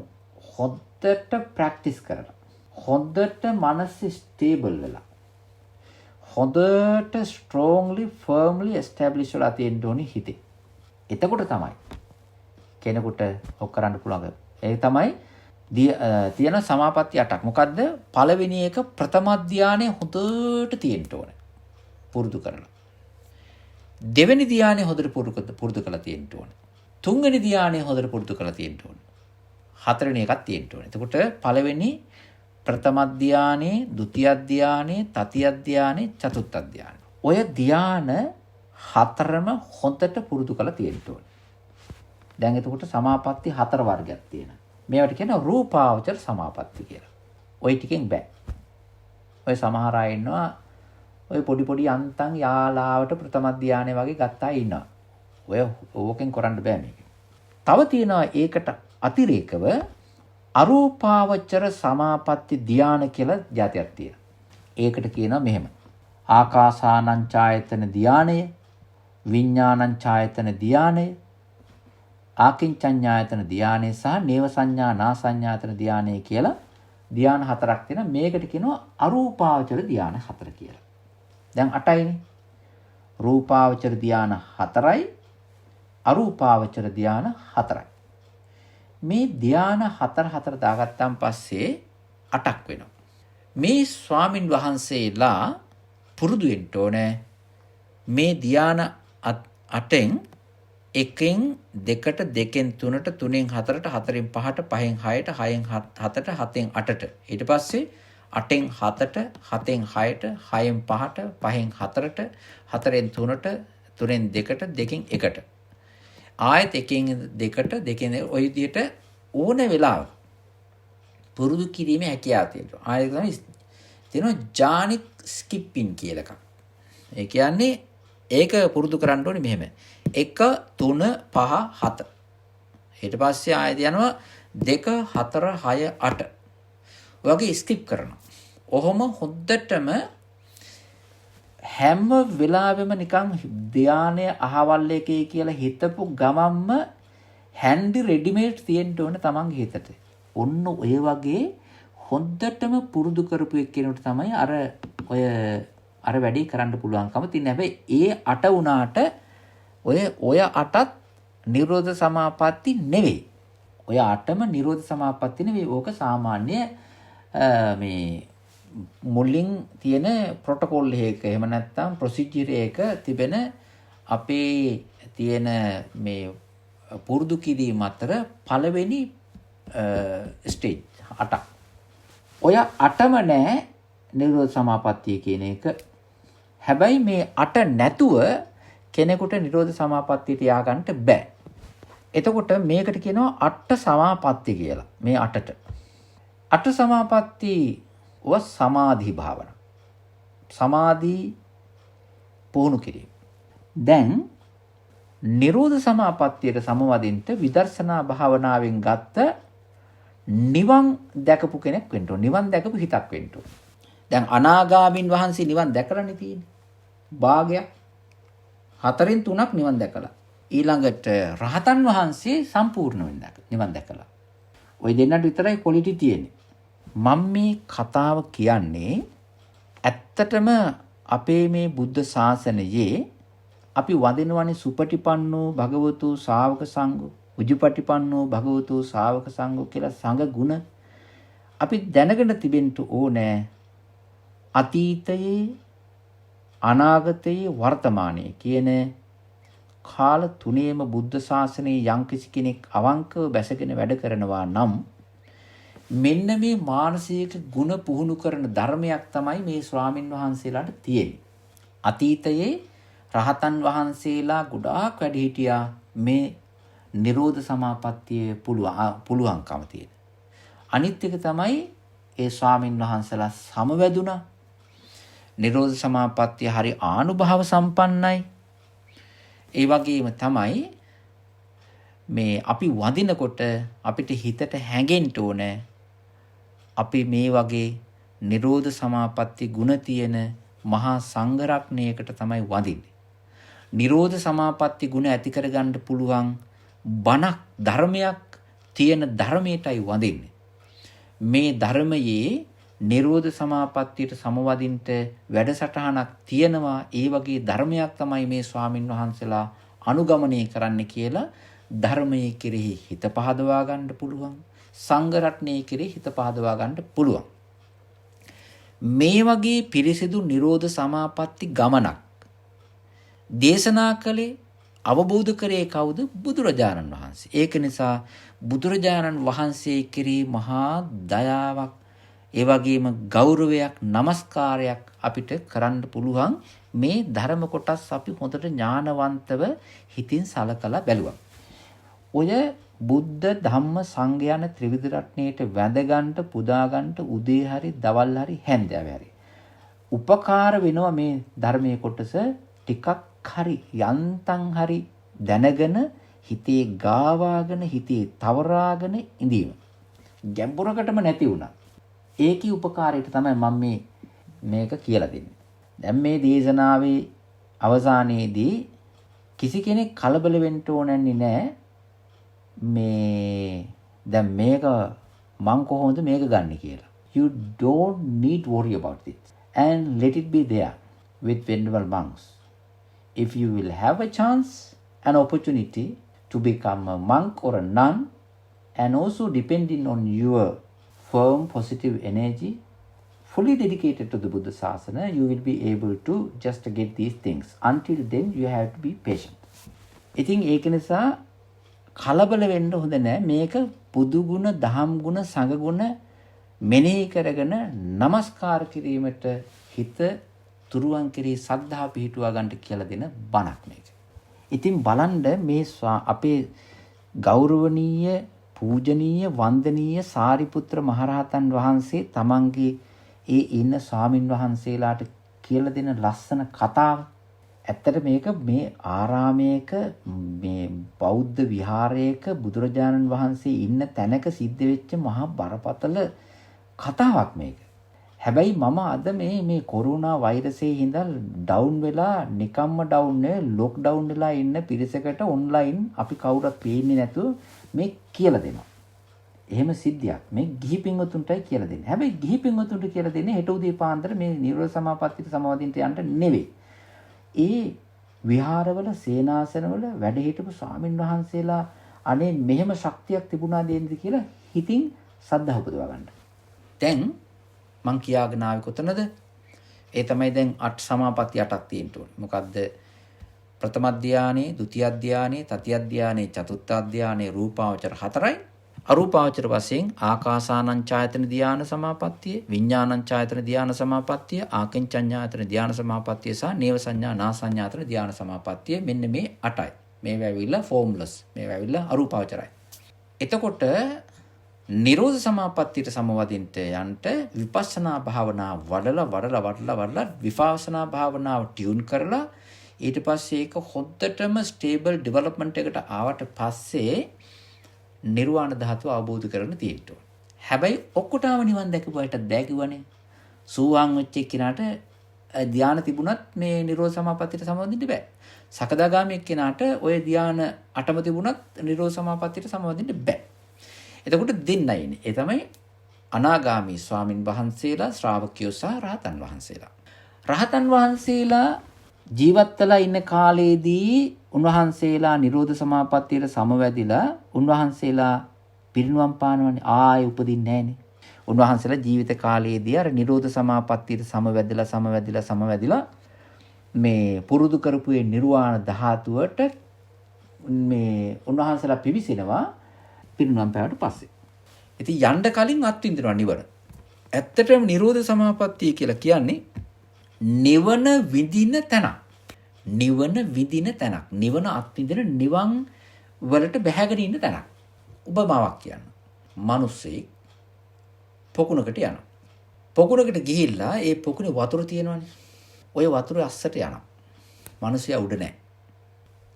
හොඳට ප්‍රැක්ටිස් කරලා හොඳට මනස ස්ටේබල් වෙලා හොඳට ස්ට්‍රෝංලි ෆර්ම්ලි එස්ටැබ්ලිෂ් වෙලා තියෙන්න ඕනේ හිතේ. එතකොට තමයි කෙනෙකුට ඔක් කරන්න පුළුවන්. ඒ තමයි තියෙන සමාපatti 8ක්. මොකද්ද? පළවෙනි එක ප්‍රථම ධානයේ හොඳට තියෙන්න ඕනේ. පුරුදු කරලා. දෙවෙනි ධානයේ හොඳට පුරුදු කරලා තියෙන්න ඕනේ. තුන්වෙනි ධානයේ හොඳට පුරුදු කරලා තියෙන්න ඕනේ. හතරවෙනි එකක් තියෙන්න ඕනේ. එතකොට පළවෙනි ප්‍රථම ධානයේ, ဒုတိ ය ධානයේ, තතිය ධානයේ, චතුර්ථ ධානයේ. ඔය ධාන හතරම හොඳට පුරුදු කරලා තියෙන්න ඕනේ. දැන් එතකොට සමාපatti 4 වර්ගයක් තියෙනවා. මේවට කියනවා රූපාවචර සමාපatti කියලා. ওই ටිකෙන් බෑ. ඔය සමහර අය ඉන්නවා ඔය පොඩි අන්තම් යාලාවට ප්‍රථම ධානය වගේ ගත්තා ඉන්නවා. ඔය ඕකෙන් කරන්න බෑ මේක. තව තියෙනවා ඒකට අතිරේකව අරූපාවචර සමාපatti ධාන කියලා જાතියක් තියෙනවා. ඒකට කියනවා මෙහෙම. ආකාසානං ඡායතන ධානය, විඥානං ඡායතන ධානය, ආකින්චඤ්ඤායතන ධානය සහ නේව සංඥා නා සංඥායතන ධානය කියලා ධාන 4ක් තියෙනවා. මේකට කියනවා අරූපාවචර ධාන 4 කියලා. දැන් 8යිනේ. රූපාවචර ධාන 4යි, අරූපාවචර ධාන 4යි. මේ ධාන 4 දාගත්තාන් පස්සේ 8ක් වෙනවා. මේ ස්වාමින් වහන්සේලා පුරුදු වෙන්න ඕනේ මේ ධාන 8න් එකෙන් දෙකට, දෙකෙන් තුනට, තුනෙන් හතරට, හතරෙන් පහට, පහෙන් හයට, හයෙන් හතට, හතෙන් අටට. ඊට පස්සේ 8න් 7ට, 7න් 6ට, 6න් 5ට, 5න් 4ට, 4න් 3ට, 3න් 2ට, 2කින් 1ට. ආයෙත් 1කින් 2ට, 2කින් ඔය විදිහට ඕන වෙලාවක පුරුදු කිරීමේ හැකියාව තියෙනවා. ආයෙත් තමයි තියෙනවා ජානික් ස්කිප්පින් කියලා එකක්. ඒ කියන්නේ ඒක පුරුදු කරන්න ඕනේ මෙහෙම. 1 3 5 7. ඊට පස්සේ ආයෙත් යනවා 2 4 6 8. වගේ ස්කිප් කරනවා. ඔහොම හොද්දටම හැම වෙලාවෙම නිකන් ධානය අහවල් එකේ කියලා හිතපු ගමම්ම හැන්ඩි රෙඩිමේඩ් තියෙන්න ඕන තමන්ගේ හිතට. ඔන්න ඔය වගේ හොද්දටම පුරුදු කරපු එක්කෙනෙකුට තමයි අර වැඩේ කරන්න පුළුවන්කම තියෙන. හැබැයි ඒ 8 වුණාට ඔය 8ත් නිරෝධ සමාපatti නෙවෙයි. ඔය 8ම නිරෝධ සමාපatti නෙවෙයි. ඕක සාමාන්‍ය මේ මුලින් තියෙන ප්‍රොටෝකෝල් එකක එහෙම නැත්නම් ප්‍රොසිජර් එක තිබෙන අපේ තියෙන මේ පුරුදු කිරීම අතර පළවෙනි ස්ටේජ් 8ක්. ඔය 8ම නෑ නිරෝධ සමාපත්තිය කියන එක. හැබැයි මේ 8 නැතුව කෙනෙකුට නිරෝධ සමාපත්තිය තියාගන්න බෑ. එතකොට මේකට කියනවා අට සමාපatti කියලා. මේ 8ට. අට සමාපatti සමාධි භාවනා. සමාධි පුහුණු කිරීම. දැන් නිරෝධ සමාපත්තියට සමවදින්ට විදර්ශනා භාවනාවෙන් ගත්ත නිවන් දැකපු කෙනෙක් වෙන්න ඕන. නිවන් දැකපු හිතක් වෙන්න ඕන. දැන් අනාගාමීන් වහන්සේ නිවන් දැකලානේ තියෙන්නේ. භාගයක් 4න් 3ක් නිවන් දැකලා. ඊළඟට රහතන් වහන්සේ සම්පූර්ණයෙන් නිවන් දැකලා. ওই දෙන්නට විතරයි ක්වොලිටි තියෙන්නේ. මම මේ කතාව කියන්නේ ඇත්තටම අපේ මේ බුද්ධ ශාසනයේ අපි වදිනවනේ සුපටිපන්නෝ භගවතු ශාවක සංඝෝ, උජුපටිපන්නෝ භගවතු ශාවක සංඝෝ කියලා සංඝ ගුණ අපි දැනගෙන තිබෙන්න ඕනේ. අතීතයේ, අනාගතයේ, වර්තමානයේ කියන කාල තුනේම බුද්ධ ශාසනයේ යම්කිසි කෙනෙක් අවංකව බැසගෙන වැඩ කරනවා නම් මෙන්න මේ මානසික ගුණ පුහුණු කරන ධර්මයක් තමයි මේ ස්වාමින් වහන්සේලාට තියෙන්නේ. අතීතයේ රහතන් වහන්සේලා ගොඩාක් වැඩ හිටියා මේ නිරෝධ සමාපත්තිය පුළුවන්කම තියෙන. අනිත් එක තමයි ඒ ස්වාමින් වහන්සේලා සමවැදුණා. නිරෝධ සමාපත්තිය හරි ආනුභාව සම්පන්නයි. ඒ වගේම තමයි මේ අපි වදිනකොට අපිට හිතට හැඟෙන්න ඕනේ අපි මේ වගේ නිරෝධ සමාපatti ගුණ තියෙන මහා සංඝරත්නයකට තමයි වදින්නේ. නිරෝධ සමාපatti ගුණ ඇති කරගන්න පුළුවන් බණක් ධර්මයක් තියෙන ධර්මයටයි වදින්නේ. මේ ධර්මයේ නිරෝධ සමාපත්තියට සමවදින්ට වැඩසටහනක් තියෙනවා. ඒ වගේ ධර්මයක් තමයි මේ ස්වාමින් වහන්සේලා අනුගමනය කරන්න කියලා ධර්මයේ කෙරෙහි හිත පහදවා ගන්න පුළුවන්. සංඝ රත්නයේ කෙරෙහි හිත පහදවා ගන්න පුළුවන්. මේ වගේ පිරිසිදු නිරෝධ සමාපatti ගමනක් දේශනා කළේ අවබෝධ කරේ කවුද? බුදුරජාණන් වහන්සේ. ඒක නිසා බුදුරජාණන් වහන්සේ කෙරෙහි මහා දයාවක්, ඒ වගේම ගෞරවයක්, නමස්කාරයක් අපිට කරන්න පුළුවන්. මේ ධර්ම කොටස් අපි හොඳට ඥානවන්තව හිතින් සලකලා බැලුවා. ඔය බුද්ධ ධම්ම සංඝ යන ත්‍රිවිධ රත්නයේට වැඳගන්න, පුදාගන්න උදේ හරි, දවල් හරි, හැන්දෑව හරි උපකාර වෙනවා. මේ ධර්මයේ කොටස ටිකක් හරි යන්තම් හරි දැනගෙන හිතේ ගාවාගෙන, හිතේ තවරාගෙන ඉඳීම. ගැඹුරකටම නැති වුණා. ඒකී උපකාරයට තමයි මම මේක කියලා දෙන්නේ. දැන් මේ දේශනාවේ අවසානයේදී කිසි කෙනෙක් කලබල වෙන්න ඕනන්නේ නැහැ. මේ දැන් මේක මං කොහොමද මේක ගන්නෙ කියලා. You don't need worry about it and let it be there with venerable monks. If you will have a chance, an opportunity to become a monk or a nun, and also depending on your firm positive energy, fully dedicated to the Buddha Sasana, you will be able to just get these things. Until then, you have to be patient. ඉතින් ඒක නිසා කලබල වෙන්න හොඳ නැහැ. මේක බුදු ගුණ, දහම් ගුණ, සංඝ ගුණ මෙනෙහි කරගෙන নমස්කාර කිරීමට හිත තුරුවන් කෙරෙහි සද්ධා පිහිටුවා ගන්න කියලා දෙන බණක් මේක. ඉතින් බලන්න මේ අපේ ගෞරවනීය, පූජනීය, වන්දනීය සාරිපුත්‍ර මහරහතන් වහන්සේ තමන්ගේ ඒ ඉන්න ස්වාමින් වහන්සේලාට කියලා දෙන ලස්සන කතාව. ඇත්තට මේක මේ ආරාමයක මේ බෞද්ධ විහාරයක බුදුරජාණන් වහන්සේ ඉන්න තැනක සිද්ධ වෙච්ච මහා බරපතල කතාවක් මේක. හැබැයි මම අද මේ කොරෝනා වෛරසයේ හින්දා ඩවුන් වෙලා නිකම්ම ඩවුන් ලොක් ඩවුන් වෙලා ඉන්න පිරිසකට ඔන්ලයින් අපි කවුරුත් පේන්නේ නැතුව මේ කියලා දෙනවා. එහෙම සිද්ධියක් මේ ගිහි පින්වතුන්ටයි කියලා දෙන්නේ. හැබැයි ගිහි පින්වතුන්ට කියලා දෙන්නේ හෙට උදේ පාන්දර මේ නිරෝධ සමාපත්තියට සමාදින්ට යන්න නෙවෙයි. ඒ විහාරවල සේනාසනවල වැඩ හිටපු ස්වාමින් වහන්සේලා අනේ මෙහෙම ශක්තියක් තිබුණා දෙන්නද කියලා හිතින් සද්ධා උපදවා ගන්න. දැන් මං කියාගෙන ආවේ කොතනද? ඒ තමයි දැන් අට සමාපatti 8ක් තියෙන්න ඕනේ. මොකද්ද? ප්‍රථම ධානයේ, ဒုတိ ය ධානයේ, තතිය ධානයේ, චතුර්ථ ධානයේ රූපාවචර 4යි. අරූපාවචර වශයෙන් ආකාසානං ඡායතන ධාන සමාපත්තිය, විඥානං ඡායතන ධාන සමාපත්තිය, ආකින්චඤ්ඤායතන ධාන සමාපත්තිය සහ නේව සංඥා නාසඤ්ඤායතන ධාන සමාපත්තිය මෙන්න මේ 8යි. මේවා ඇවිල්ලා ෆෝම්ලස්. මේවා ඇවිල්ලා අරූපාවචරයි. එතකොට නිරෝධ සමාපත්තියට සමවදින්ට යන්ට විපස්සනා භාවනාව වඩලා විපස්සනා භාවනාව ටියුන් කරලා ඊට පස්සේ ඒක හොද්දටම ස්ටේබල් ඩෙවලොප්මන්ට් එකට ආවට පස්සේ නිර්වාණ ධාතුව අවබෝධ කරගන්න තියෙනවා. හැබැයි ඔක්කොටම නිවන් දැකපුවාට දැකිවනේ. සූවාන් වෙච්ච කෙනාට ධානය තිබුණත් මේ නිරෝධ සමාපත්තියට සමවදින්න බෑ. සකදාගාමී කෙනාට ওই ධාන 8ම තිබුණත් නිරෝධ සමාපත්තියට සමවදින්න බෑ. එතකොට දෙන්නයි ඉන්නේ. ඒ තමයි අනාගාමී ස්වාමින් වහන්සේලා, ශ්‍රාවකයෝ සහ රහතන් වහන්සේලා. රහතන් වහන්සේලා ජීවත් වෙලා ඉන්න කාලේදී උන්වහන්සේලා නිරෝධ සමාපත්තියට සමවැදිලා උන්වහන්සේලා පිරිනුවම් පානවනේ ආයෙ උපදින්නේ නැහනේ. උන්වහන්සේලා ජීවිත කාලයේදී අර නිරෝධ සමාපත්තියට සමවැදිලා මේ පුරුදු කරපු ඒ නිර්වාණ ධාතුවට මේ උන්වහන්සේලා පිවිසෙනවා පිරිනුවම් පෑවට පස්සේ. ඉතින් යන්න කලින් අත්විඳිනවා නිවන. ඇත්තටම නිරෝධ සමාපත්තිය කියලා කියන්නේ නිවන විඳින තැනක්. නිවන විඳින තැනක්. නිවන අත්විඳින නිවන් වලට බැහැගෙන ඉන්න තැනක්. උපමාවක් කියන්න. මිනිස්සෙක් පොකුණකට යනවා. පොකුණකට ගිහිල්ලා ඒ පොකුණේ වතුර තියෙනවනේ. ওই වතුරේ අස්සට යනවා. මිනිස්සයා උඩ නැහැ.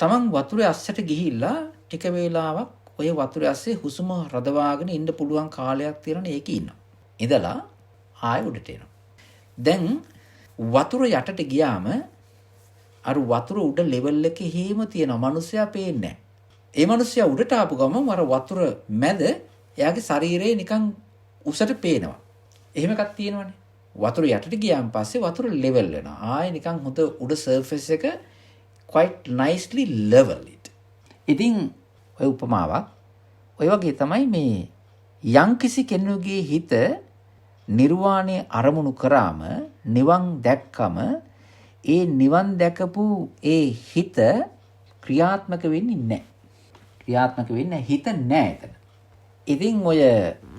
තමන් වතුරේ අස්සට ගිහිල්ලා ටික වේලාවක් ඔය වතුරේ අස්සේ හුස්ම රදවාගෙන ඉන්න පුළුවන් කාලයක් තියෙනනේ ඒකේ ඉන්නවා. ඉඳලා ආයෙ උඩට එනවා. දැන් වතුර යටට ගියාම අර වතුර උඩ ලෙවල් එකේ හේම තියෙනවා. මිනිස්සයා පේන්නේ නැහැ. ඒ මිනිස්සයා උඩට ආපු ගමන් අර වතුර මැද එයාගේ ශරීරය නිකන් උසට පේනවා. එහෙම එකක් තියෙනවනේ. වතුර යටට ගියාන් පස්සේ වතුර ලෙවල් වෙනවා. ආයෙ නිකන් හොඳ උඩ සර්ෆස් එක quite nicely level it. ඉතින් ඔය උපමාවක් ඔය වගේ තමයි මේ යම්කිසි කෙනෙකුගේ හිත නිර්වාණය අරමුණු කරාම නිවන් දැක්කම ඒ නිවන් දැකපු ඒ හිත ක්‍රියාත්මක වෙන්නේ නැහැ. ක්‍රියාත්මක වෙන්නේ හිත නැහැ එතන. ඉතින් ඔය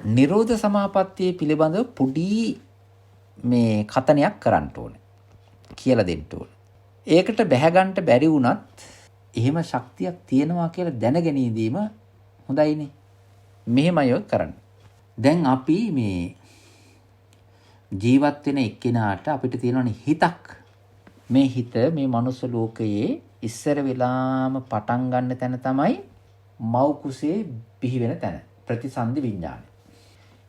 නිරෝධ සමාපත්තිය පිළිබඳව පොඩි මේ කතනයක් කරන්න ඕනේ. කියලා දෙන්න ඕනේ. ඒකට බැහැ ගන්න බැරි වුණත් එහෙම ශක්තියක් තියෙනවා කියලා දැනගැනීම හොඳයිනේ. මෙහෙමයි ඔය කරන්න. දැන් අපි මේ ජීවත් වෙන එක්කෙනාට අපිට තියෙනවනේ හිතක්. මේ හිත මේ මනුස්ස ලෝකයේ ඉස්සර වෙලාම පටන් ගන්න තැන තමයි මව් කුසේ බිහි වෙන තැන. ප්‍රතිසන්දි විඥානය.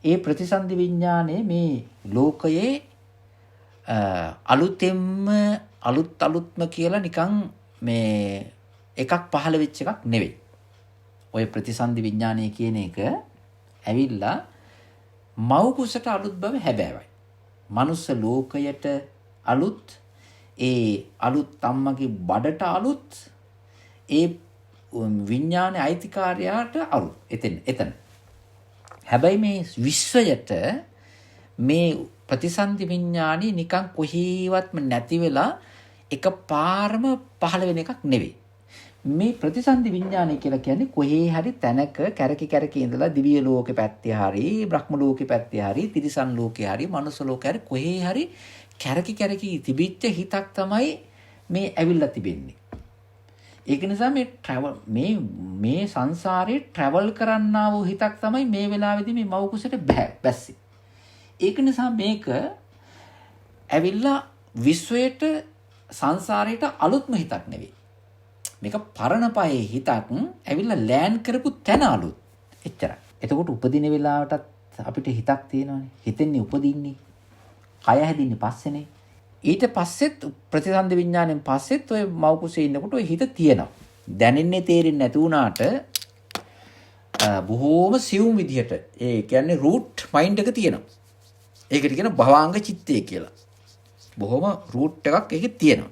ඒ ප්‍රතිසන්දි විඥානය මේ ලෝකයේ අලුත්ම කියලා නිකන් මේ එකක් පහළ වෙච්ච එකක් නෙවෙයි. ඔය ප්‍රතිසන්දි විඥානය කියන එක ඇවිල්ලා මව් කුසට අලුත් බව හැබෑවයි. මනුස්ස ලෝකයට අලුත්, ඒ අලුත් අම්මගේ බඩට අලුත්, ඒ විඥානයේ අයිතිකාරයාට අලුත්. එතන. හැබැයි මේ විශ්වයට මේ ප්‍රතිසන්දි විඥානي නිකන් කොහේවත්ම නැති වෙලා එකපාරම පහළ වෙන එකක් නෙවෙයි. මේ ප්‍රතිසන්දි විඥානය කියලා කියන්නේ කොහේ හරි තැනක කැරකි ඉඳලා දිව්‍ය ලෝකෙ පැත්තේ හරි, බ්‍රහ්ම ලෝකෙ පැත්තේ හරි, තිරිසන් ලෝකේ හරි, මනුස්ස ලෝකේ හරි කොහේ හරි කැරකි තිබිච්ච හිතක් තමයි මේ ඇවිල්ලා තිබෙන්නේ. ඒක නිසා මේ සංසාරේ ට්‍රැවල් කරන්නා වූ හිතක් තමයි මේ වෙලාවේදී මේ මව් කුසට බැස්සේ. ඒක නිසා මේක ඇවිල්ලා විශ්වයට සංසාරයට අලුත්ම හිතක් නෙවෙයි. මේක පරණ පහේ හිතක් ඇවිල්ලා ලෑන්ඩ් කරපු තැන අලුත්. එච්චරයි. එතකොට උපදින වෙලාවටත් අපිට හිතක් තියෙනවානේ. හිතෙන්නේ උපදින්නේ. කය හැදින්නේ පස්සේනේ. ඊට පස්සෙත් ප්‍රතිසන්දි විඥාණයෙන් පස්සෙත් ඔය මව් කුසේ ඉන්නකොට ඔය හිත තියෙනවා. දැනෙන්නේ තේරෙන්නේ නැති වුණාට බොහෝම සියුම් විදිහට ඒ කියන්නේ රූට් මයින්ඩ් එක තියෙනවා. ඒකට කියන භවාංග චිත්තය කියලා. බොහොම රූට් එකක් ඒකේ තියෙනවා.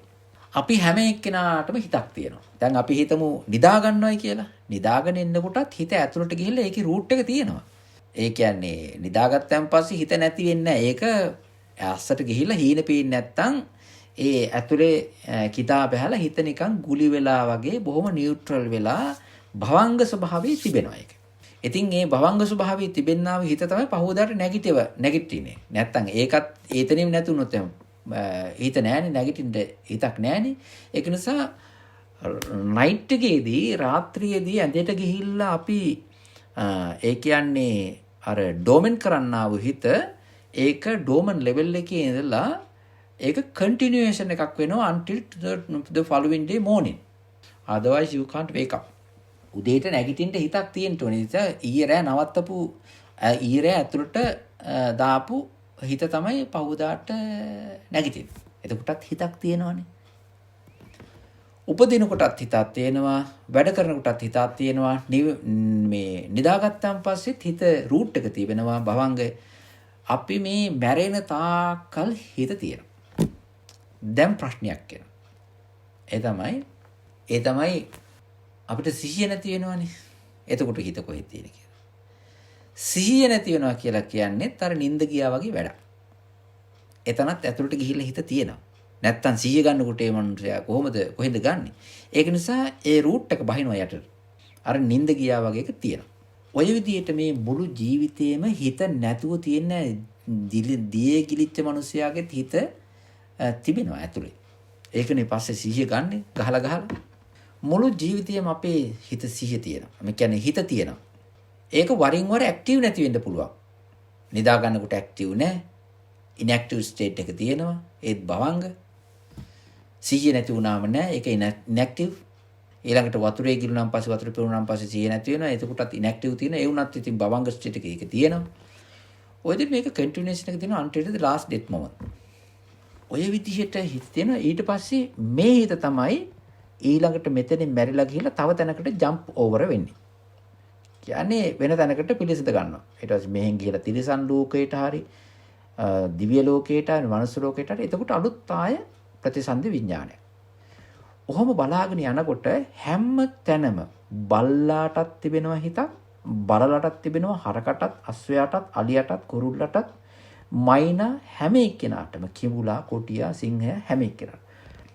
අපි හැම එක්කෙනාටම හිතක් තියෙනවා. දැන් අපි හිතමු නිදා ගන්නවයි කියලා. නිදාගෙන ඉන්නකොටත් හිත ඇතුළට ගිහිල්ලා ඒකේ රූට් එක තියෙනවා. ඒ කියන්නේ නිදාගත්තන් පස්සේ හිත නැති වෙන්නේ නැහැ. ඒක ඇස්සට ගිහිල්ලා හීන පේන්නේ නැත්තම් ඒ ඇතුලේ කිතා බහැලා හිත නිකන් ගුලි වෙලා වගේ බොහොම නියුට්‍රල් වෙලා භවංග ස්වභාවයේ තිබෙනවා ඒක. ඉතින් මේ භවංග ස්වභාවයේ තිබෙන්නා වූ හිත තමයි පහෝදාට නැගිටින්නේ. නැත්තම් ඒකත් ඒතනින් නැතුනොත් හිත නැහැනේ නැගිටින්න හිතක් නැහැනේ. ඒක නිසා නයිට් එකේදී රාත්‍රියේදී ඇඳට ගිහිල්ලා අපි ඒ කියන්නේ අර ඩෝමෙන් කරන්නා වූ හිත ඒක ඩෝමන් ලෙවල් එකේ ඉඳලා ඒක කන්ටිනියුේෂන් එකක් වෙනවා until the following day morning. Otherwise you can't wake up. උදේට නැගිටින්න හිතක් තියෙන්න ඕනේ. ඊයේ රෑ නවත්තපු ඊයේ රෑ ඇතුළට දාපු හිත තමයි පහුදාට නැගිටින්නේ. එතකොටත් හිතක් තියෙනවානේ. උපදින කොටත් හිතක් තියෙනවා, වැඩ කරන කොටත් හිතක් තියෙනවා. මේ නිදාගත්තන් පස්සෙත් හිත රූට් එක තිබෙනවා භවංග. අපි මේ මැරෙන තාක්කල් හිත තියෙනවා. දැන් ප්‍රශ්නයක් එනවා. ඒ තමයි අපිට සිහිය නැති වෙනවනේ. එතකොට හිත කොහෙද තියෙන්නේ කියලා. සිහිය නැති වෙනවා කියලා කියන්නේ අර නිින්ද ගියා වගේ වැඩක්. එතනත් ඇතුළට ගිහිල්ලා හිත තියෙනවා. නැත්තම් සිහිය ගන්නකොට ඒ මනුස්සයා කොහෙද ගන්නෙ? ඒක නිසා ඒ රූට් එක බහිනවා යටට. අර නිින්ද ගියා වගේ එක තියෙනවා. ඔය විදිහට මේ මුළු ජීවිතේම හිත නැතුව තියෙන දියේ ගිලිච්ච මනුස්සයාගේ හිත තිබෙනවා ඇතුලේ. ඒකනේ පස්සේ සිහිය ගන්නෙ ගහලා. මුළු ජීවිතේම අපේ හිත සිහිය තියෙනවා. මේ කියන්නේ හිත තියෙනවා. ඒක වරින් වර ඇක්ටිව් නැති වෙන්න පුළුවන්. නිදා ගන්නකොට ඇක්ටිව් නැහැ. ඉන්ඇක්ටිව් ස්ටේට් එක තියෙනවා. ඒත් භවංග. සිහිය නැති වුණාම නැහැ. ඒක ඉන්ඇක්ටිව්. ඊළඟට වතුරේ ගිලුණාන් පස්සේ වතුර පිරුණාන් පස්සේ සිහිය නැති වෙනවා. එතකොටත් ඉන්ඇක්ටිව් තියෙනවා. ඒ වුණත් ඉතින් භවංග ස්ටේට් එක ඒක තියෙනවා. ඔය දෙක මේක කන්ටිනියුේෂන් එක තියෙනවා until the last death moment. ඔය විදිහට හිත තියෙනවා. ඊට පස්සේ මේ හිත තමයි ඊළඟට මෙතනින් මැරිලා ගිහිල්ලා තව තැනකට ජම්ප් ඕවර් වෙන්නේ. කියන්නේ වෙන තැනකට පිළිසිඳ ගන්නවා. ඊට පස්සේ මෙහෙන් ගිහිල්ලා තිරිසන් ලෝකයට හරි දිව්‍ය ලෝකයට හරි මනුස්ස ලෝකයට හරි එතකොට අලුත් ආය ප්‍රතිසන්දි විඥානය. ඔහොම බලාගෙන යනකොට හැම තැනම බල්ලාටත් තිබෙනවා හිතක්, බලලටත් තිබෙනවා, හරකටත්, අස්වැයටත්, අලියටත්, කුරුල්ලටත්, මයිනා හැම එක්කෙනාටම කිඹුලා, කොටියා, සිංහයා හැම එක්කෙනාට.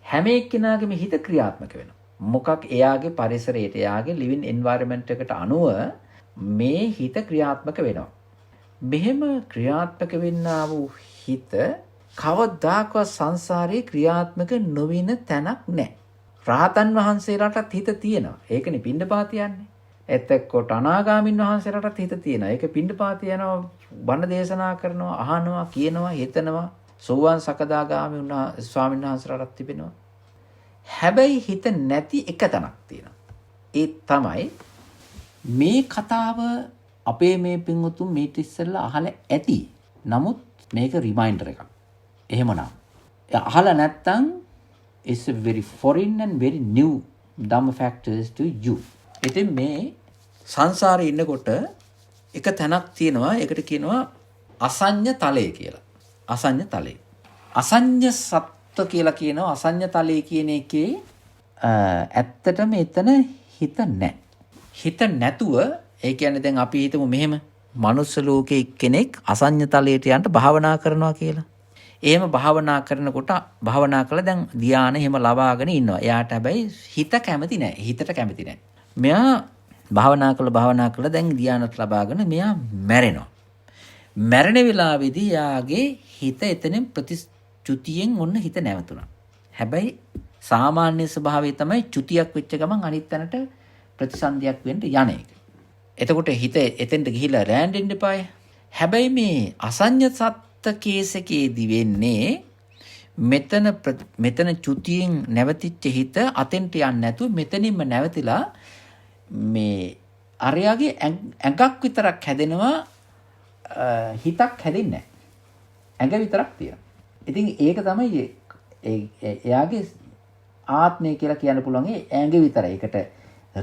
හැම එක්කෙනාගේම හිත ක්‍රියාත්මක වෙනවා. මොකක් එයාගේ පරිසරයට, එයාගේ ලිවින් එන්වයරන්මන්ට් එකට අනුව මේ හිත ක්‍රියාත්මක වෙනවා. මෙහෙම ක්‍රියාත්මක වෙන්නා වූ හිත කවදාකවත් සංසාරේ ක්‍රියාත්මක නොවින තැනක් නැහැ. රහතන් වහන්සේලාටත් හිත තියෙනවා. ඒකනේ පිණ්ඩපාත යන්නේ. එතකොට අනාගාමින් වහන්සේලාටත් හිත තියෙනවා. ඒක පිණ්ඩපාත යනවා, බණ දේශනා කරනවා, අහනවා, කියනවා, හිතනවා. සෝවාන් සකදාගාමි වුණා ස්වාමීන් වහන්සේලාටත් තිබෙනවා. හැබැයි හිත නැති එක තැනක් තියෙනවා. ඒ තමයි මේ කතාව අපේ මේ පින්වතුන් මේට ඉස්සෙල්ලා අහලා ඇති. නමුත් මේක රිමයින්ඩර් එකක්. එහෙමනම් අහලා නැත්තම් it's a very foreign and very new dumb factors to you. ඉතින් මේ සංසාරේ ඉන්නකොට එක තැනක් තියෙනවා. ඒකට කියනවා අසඤ්ඤ තලය කියලා. අසඤ්ඤ තලය. අසඤ්ඤ සත්ත්ව කියලා කියනවා. අසඤ්ඤ තලය කියන එකේ ඇත්තටම එතන හිත නැහැ. හිත නැතුව ඒ කියන්නේ දැන් අපි හිතමු මෙහෙම මනුස්ස ලෝකේ කෙනෙක් අසඤ්ඤ තලයට යන්න භාවනා කරනවා කියලා. එහෙම භාවනා කරනකොට භාවනා කළා දැන් ධානය එහෙම ලබාගෙන ඉන්නවා. එයාට හැබැයි හිත කැමති නැහැ. හිතට කැමති නැහැ. මෙයා භාවනා කළා දැන් ධානයට ලබාගෙන මෙයා මැරෙනවා. මැරෙන වෙලාවේදී යාගේ හිත එතනින් ප්‍රතිචුතියෙන් ඔන්න හිත නැවතුණා. හැබැයි සාමාන්‍ය ස්වභාවය තමයි චුතියක් වෙච්ච ගමන් අනිත් තැනට ප්‍රතිසන්දියක් වෙන්න යන එක. එතකොට හිත එතෙන්ට ගිහිලා ලෑන්ඩ් වෙන්න එපාය. හැබැයි මේ අසඤ්ඤ සත්ත්ව කේස් එකේදී වෙන්නේ මෙතන චුතියෙන් නැවතිච්ච හිත අතෙන්ට යන්නේ නැතුව මෙතනින්ම නැවතිලා මේ අරයාගේ ඇඟක් විතරක් හැදෙනවා හිතක් හැදෙන්නේ නැහැ. ඇඟ විතරක් තියෙනවා. ඉතින් ඒක තමයි එයාගේ ආත්මය කියලා කියන්න පුළුවන් ඇඟ විතරයි. ඒකට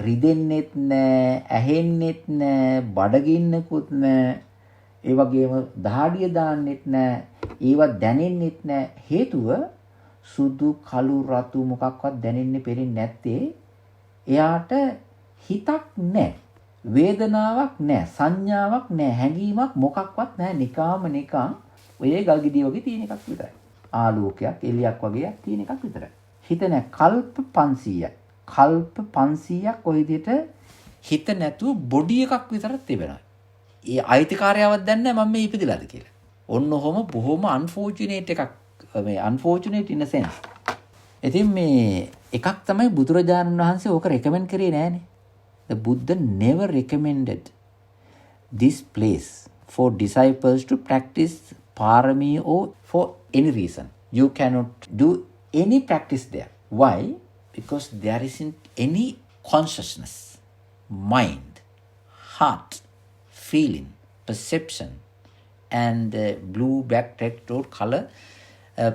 රිදෙන්නෙත් නැහැ, ඇහෙන්නෙත් නැහැ, බඩගින්නකුත් නැහැ. ඒ වගේම දහඩිය දාන්නෙත් නැහැ. ඒවා දැනෙන්නෙත් නැහැ. හේතුව සුදු කළු රතු මොකක්වත් දැනෙන්නේ පෙරෙන්නේ නැත්තේ එයාට හිතක් නැහැ. වේදනාවක් නැහැ. සංඥාවක් නැහැ. හැඟීමක් මොකක්වත් නැහැ. නිකන් ඔය ගල්ගෙඩිය වගේ තියෙන එකක් විතරයි. ආලෝකයක් එළියක් වගේ තියෙන එකක් විතරයි. හිත නැහැ. කල්ප 500ක්. කල්ප 500ක් ඔය විදිහට හිත නැතුව බොඩි එකක් විතරක් තිබෙනවා. ඒ අයිතිකාරයවත් දන්නේ නැහැ මම මේ ඉපදිලාද කියලා. ඔන්න ඔහොම බොහොම අන්ෆෝචුනේට් එකක් මේ අන්ෆෝචුනේට් ඉන් අ සෙන්ස්. ඉතින් මේ එකක් තමයි බුදුරජාණන් වහන්සේ ඕක රෙකමෙන්ඩ් කරේ නෑනේ. The Buddha never recommended this place for disciples to practice parami or for any reason. You cannot do any practice there. Why? Because there isn't any consciousness, mind, heart, feeling, perception, and blue, black, red, or color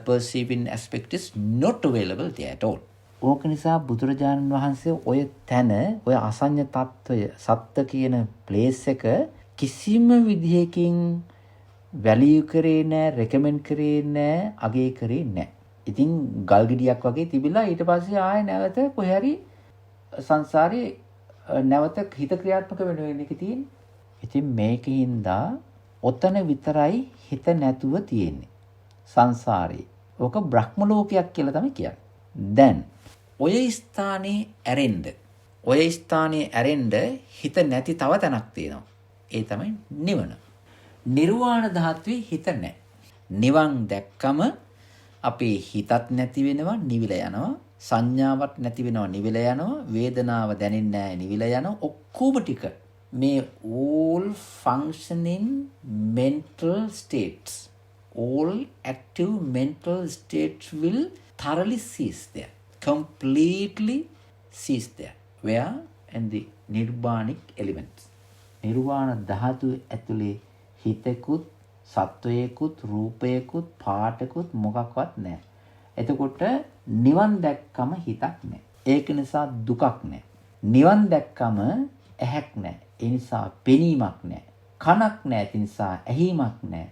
perceiving aspect is not available there at all. ඕක නිසා බුදුරජාණන් වහන්සේ ඔය තැන ඔය අසඤ්ඤ තත්වය සත්ත්‍ය කියන place එක කිසිම විදිහකින් වැලියු කරේ නැහැ, රෙකමෙන්ඩ් කරේ නැහැ, අගය කරේ නැහැ. ඉතින් ගල් ගෙඩියක් වගේ තිබිලා ඊට පස්සේ ආයෙ නැවත කොහේ හරි සංසාරේ නැවත හිත ක්‍රියාත්මක වෙන එක තියෙන්නේ. ඉතින් මේකින්දා ඔතන විතරයි හිත නැතුව තියෙන්නේ සංසාරේ. ඕක බ්‍රහ්ම ලෝකයක් කියලා තමයි කියන්නේ. දැන් ඔය ස්ථානේ ඇරෙන්න හිත නැති තව තැනක් තියෙනවා. ඒ තමයි නිවන. නිර්වාණ ධාතුවේ හිත නැහැ. නිවන් දැක්කම අපේ හිතත් නැති වෙනවා, නිවිලා යනවා. සංඥාවක් නැති වෙනවා, නිවිලා යනවා. වේදනාව දැනෙන්නේ නැහැ, නිවිලා යනවා. ඔක්කොම ටික මේ all functioning mental states, all active mental states will thoroughly cease there, completely cease there. Where? In the Nirbanic elements. නිර්වාණ ධාතු ඇතුලේ හිතකුත්, සත්වයකුත්, රූපයකුත්, පාටකුත් මොකක්වත් නැහැ. එතකොට නිවන් දැක්කම හිතක් නැහැ. ඒක නිසා දුකක් නැහැ. නිවන් දැක්කම ඇහැක් නැහැ. ඒ නිසා පෙනීමක් නැහැ. කනක් නැහැ. ඒ නිසා ඇහිීමක් නැහැ.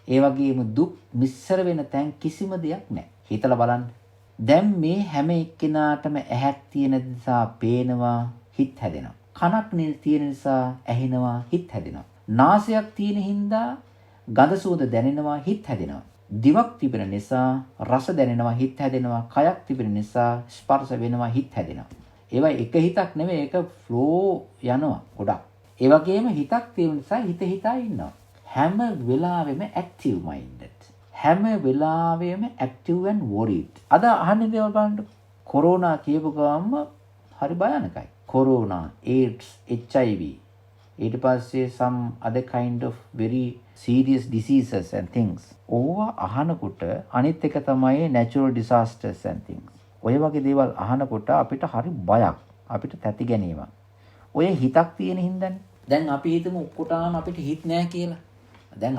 ඒ වගේම දුක් මිශ්‍ර වෙන තැන් කිසිම දෙයක් නැහැ. හිතලා බලන්න. දැන් මේ හැම එක්කෙනාටම ඇහක් තියෙන නිසා පේනවා, හිත හැදෙනවා. කනක් තියෙන නිසා ඇහෙනවා, හිත හැදෙනවා. නාසයක් තියෙන හින්දා ගඳ සුවඳ දැනෙනවා, හිත හැදෙනවා. දිවක් තිබෙන නිසා රස දැනෙනවා, හිත හැදෙනවා. කයක් තිබෙන නිසා ස්පර්ශ වෙනවා, හිත හැදෙනවා. ඒවා එක හිතක් නෙවෙයි, ඒක ෆ්ලෝ යනවා ගොඩක්. ඒ වගේම හිතක් තියෙන නිසා හිතා ඉන්නවා. හැම වෙලාවෙම active minded. හැම වෙලාවෙම active and worried. අද අහන්නේ දේවල් බලන්න. කොරෝනා කියපු ගමන්ම හරි භයානකයි. කොරෝනා, AIDS, HIV, ඊට පස්සේ some other kind of very serious diseases and things. ඕවා අහනකොට අනිත් එක තමයි natural disasters and things. ඔය වගේ දේවල් අහනකොට අපිට හරි බයක්. අපිට තැති ගැනීමක්. ඔය හිතක් තියෙන හින්දානේ. දැන් අපි හිතමු ඔක්කොටම අපිට හිත නැහැ කියලා. දැන්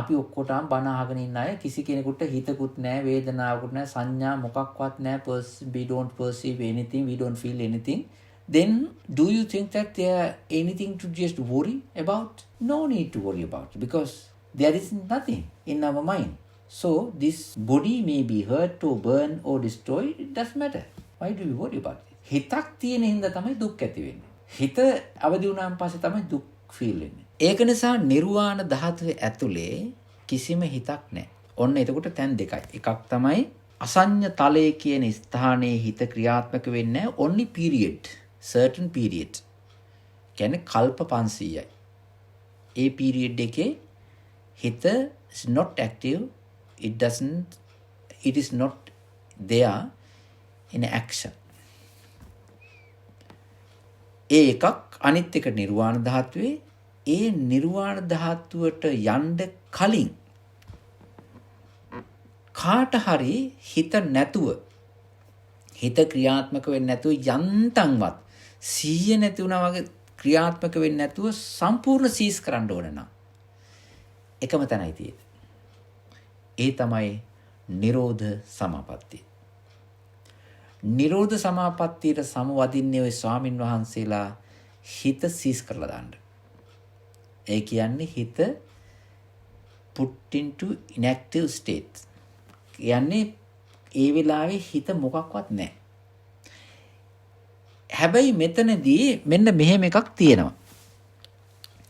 අපි ඔක්කොටම බණ අහගෙන ඉන්න අය කිසි කෙනෙකුට හිතකුත් නැහැ, වේදනාවකුත් නැහැ, සංඥා මොකක්වත් නැහැ. We don't perceive anything, we don't feel anything. Then do you think that there anything to just worry about? No need to worry about, because there is nothing in our mind. So this body may be hurt or burn or destroyed, it doesn't matter. Why do we worry about it? හිතක් තියෙන හින්දා තමයි දුක් ඇති වෙන්නේ. හිත අවදි වුණාන් පස්සේ තමයි දුක් ෆීල් වෙන්නේ. ඒක නිසා නිර්වාණ ධාතුවේ ඇතුලේ කිසිම හිතක් නැහැ. ඔන්න එතකොට තැන් දෙකයි. එකක් තමයි අසඤ්ඤ තලයේ කියන ස්ථානයේ හිත ක්‍රියාත්මක වෙන්නේ only period, certain period. කියන්නේ කල්ප 500යි. ඒ period එකේ හිත is not active, it is not there in action. ඒ එකක්. අනිත් එක නිර්වාණ ධාතුවේ. ඒ නිර්වාණ ධාතුවට යන්න කාට හරි හිත නැතුව හිත ක්‍රියාත්මක වෙන්නේ නැතුව යන්තම්වත් සිහිය නැති වුණා වගේ ක්‍රියාත්මක වෙන්නේ නැතුව සම්පූර්ණ සීස් කරන්න ඕන නම් එකම තැනයි තියෙන්නේ. ඒ තමයි නිරෝධ සමාපත්තිය. නිරෝධ සමාපත්තියට සමවදින්නේ ওই ස්වාමින් වහන්සේලා හිත සීස් කරලා දාන්න. ඒ කියන්නේ හිත put into inactive state. කියන්නේ ඒ වෙලාවේ හිත මොකක්වත් නැහැ. හැබැයි මෙතනදී මෙන්න මෙහෙම එකක් තියෙනවා.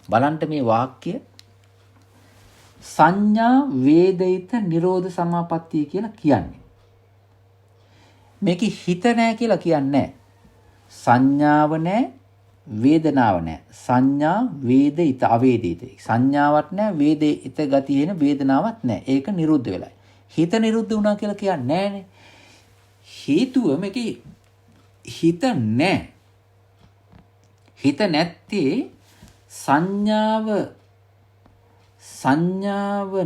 බලන්න මේ වාක්‍ය සංඥා වේදිත නිරෝධ සමාපත්තිය කියලා කියන්නේ. මේක හිත නැහැ කියලා කියන්නේ නැහැ. සංඥාව නැහැ, වේදනාව නැහැ. සංඥා වේදිත අවේදිත. සංඥාවක් නැහැ, වේදිත ගතිය එන වේදනාවක් නැහැ. ඒක නිරුද්ධ වෙලයි. හිත නිරුද්ධ වුණා කියලා කියන්නේ නැහැනේ. හේතුව මේකේ හිත නැහැ. හිත නැත්තේ සංඥාව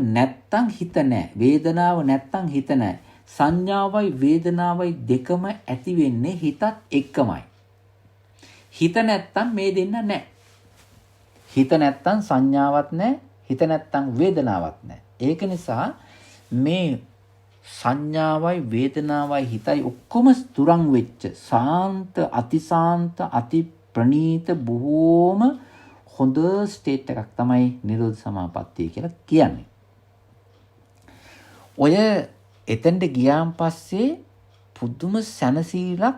නැත්තම් හිත නැහැ. වේදනාව නැත්තම් හිත නැහැ. සංඥාවයි වේදනාවයි දෙකම ඇති වෙන්නේ හිතත් එක්කමයි. හිත නැත්තම් මේ දෙන්න නැහැ. හිත නැත්තම් සංඥාවක් නැහැ. හිත නැත්තම් වේදනාවක් නැහැ. ඒක නිසා මේ සංඥාවයි වේදනාවයි හිතයි ඔක්කොම තුරන් වෙච්ච සාන්ත අතිසාන්ත අති ප්‍රණීත බොහෝම හොඳ ස්ටේට් එකක් තමයි නිරෝධ සමාපත්තිය කියලා කියන්නේ. ඔය එතෙන්ට ගියාන් පස්සේ පුදුම සැනසීලක්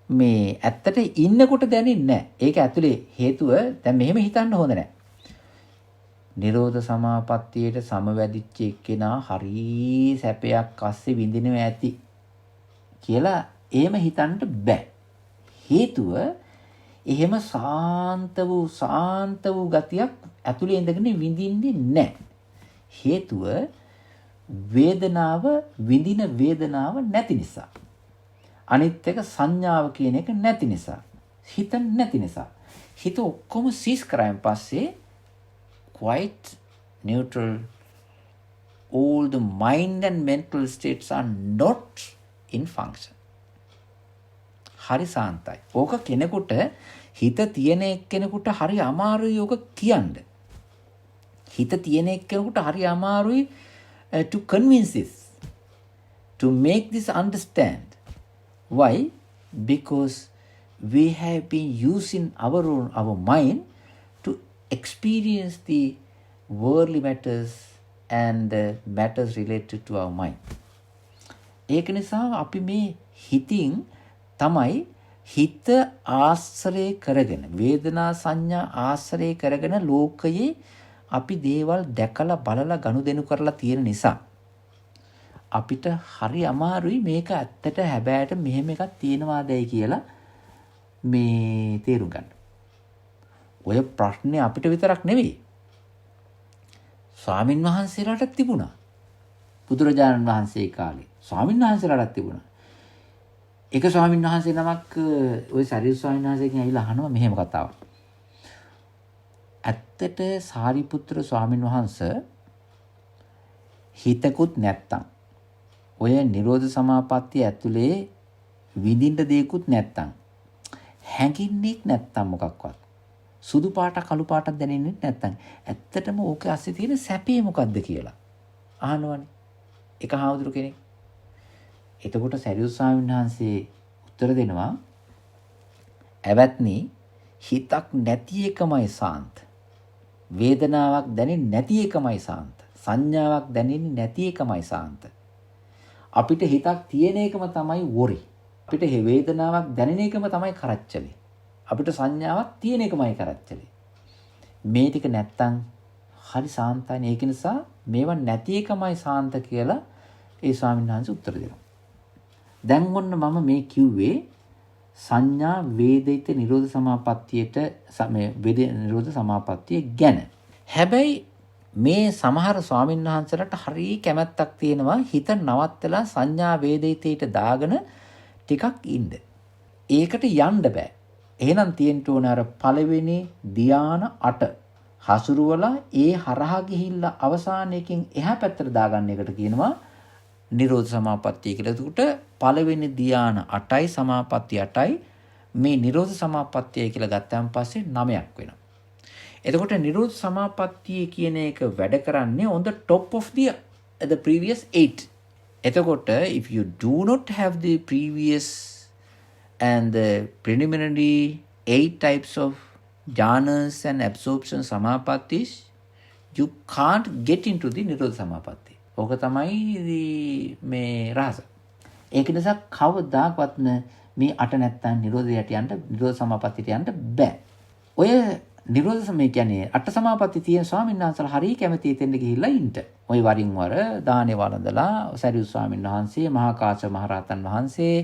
මේ ඇත්තට ඉන්නකොට දැනෙන්නේ නැහැ. ඒක ඇතුලේ හේතුව දැන් මෙහෙම හිතන්න හොඳ නැහැ. නිරෝධ සමාපත්තියට සමවැදිච්ච එක්කෙනා හරි සැපයක් අස්සේ විඳිනවා ඇති කියලා එහෙම හිතන්න බෑ. හේතුව එහෙම සාන්ත වූ ගතියක් ඇතුලේ ඉඳගෙන විඳින්නේ නැහැ. හේතුව විඳින වේදනාව නැති නිසා. අනිත් එක සංඥාව කියන එක නැති නිසා. හිත නැති නිසා. හිත ඔක්කොම සීස් කරායින් පස්සේ quite neutral. All the mind and mental states are not in function. හරි සාන්තයි. ඕක කෙනෙකුට හිත තියෙන එක්කෙනෙකුට හරි අමාරුයි ඕක කියන්න. හිත තියෙන එක්කෙනෙකුට හරි අමාරුයි to convince this, to make this understand. Why? Because we have been using our mind to experience the worldly matters and matters related to our mind. ඒක නිසා අපි මේ හිතින් තමයි හිත ආශ්‍රය කරගෙන වේදනා සංඥා ආශ්‍රය කරගෙන ලෝකයේ අපි දේවල් දැකලා බලලා ගනුදෙනු කරලා තියෙන නිසා අපිට හරි අමාරුයි මේක ඇත්තට හැබෑට මෙහෙම එකක් තියෙනවාදයි කියලා මේ තේරුම් ගන්න. ඔය ප්‍රශ්නේ අපිට විතරක් නෙවෙයි. ස්වාමින් වහන්සේලාටත් තිබුණා. බුදුරජාණන් වහන්සේ කාලේ ස්වාමින් වහන්සේලාටත් තිබුණා. එක ස්වාමින් වහන්සේ නමක් ওই සරියුත් ස්වාමීන් වහන්සේගෙන් ඇවිල්ලා අහනවා මෙහෙම කතාවක්. ඇත්තට සාරිපුත්‍ර ස්වාමින් වහන්සේ හිතකුත් නැත්තම් ඔය නිරෝධ සමාපත්තිය ඇතුලේ විඳින්න දෙයක්වත් නැත්තම් හැඟින්නෙක් නැත්තම් මොකක්වත් සුදු පාට කළු පාටක් දැනෙන්නේ නැත්තම් ඇත්තටම ඕකේ ඇස්සේ තියෙන සැපේ මොකද්ද කියලා අහනවනේ එක හාමුදුරු කෙනෙක්. එතකොට සරියුත් ස්වාමීන් වහන්සේ උත්තර දෙනවා "ඇවැත්නි හිතක් නැති එකමයි සාන්ත. වේදනාවක් දැනෙන්නේ නැති එකමයි සාන්ත. සංඥාවක් දැනෙන්නේ නැති එකමයි සාන්ත. අපිට හිතක් තියෙන එකම තමයි වොරි. අපිට වේදනාවක් දැනෙන එකම තමයි කරච්චලේ. අපිට සංඥාවක් තියෙන එකමයි කරච්චලේ. මේ ටික නැත්තම් හරි සාන්තයි. ඒක නිසා මේවා නැති එකමයි සාන්ත කියලා ඒ ස්වාමීන් වහන්සේ උත්තර දෙනවා. දැන් ඔන්න මම මේ කිව්වේ සංඥා වේදිත නිරෝධ සමාපත්තියට නිරෝධ සමාපත්තිය ගැන. හැබැයි මේ සමහර ස්වාමීන් වහන්සේලාට හරි කැමැත්තක් තියෙනවා හිත නවත්තලා සංඥා වේදිතයට දාගෙන ටිකක් ඉන්න. ඒකට යන්න බෑ. එහෙනම් තියෙන්න ඕන අර පළවෙනි ධ්‍යාන 8 හසුරුවලා ඒ හරහා ගිහිල්ලා අවසානයකින් එහා පැත්තට දාගන්න එකට කියනවා නිරෝධ සමාපත්තිය කියලා. එතකොට පළවෙනි ධ්‍යාන 8යි සමාපatti 8යි මේ නිරෝධ සමාපත්තිය කියලා ගත්තාන් පස්සේ 9ක් වෙනවා. එතකොට නිරෝධ සමාපත්තිය කියන එක වැඩ කරන්නේ on the top of the previous 8. එතකොට if you do not have the previous and the preliminary 8 types of jhanas and absorption samapattis, you can't get into the nirodha samapatti. ඕක තමයි මේ රහස. ඒක නිසා කවදාකවත්ම මේ අට නැත්තම් නිරෝධයට යන්න නිරෝධ සමාපත්තියට යන්න බෑ. ඔය නිරෝධ සමය කියන්නේ අට සමාපatti තියෙන ස්වාමීන් වහන්සේලා හරිය කැමති එතෙන්ට ගිහිල්ලා ඉන්න. ඔය වරින් වර දානේ වළඳලා සරියුත් ස්වාමීන් වහන්සේ, මහා කාශ්‍යප මහ රහතන් වහන්සේ,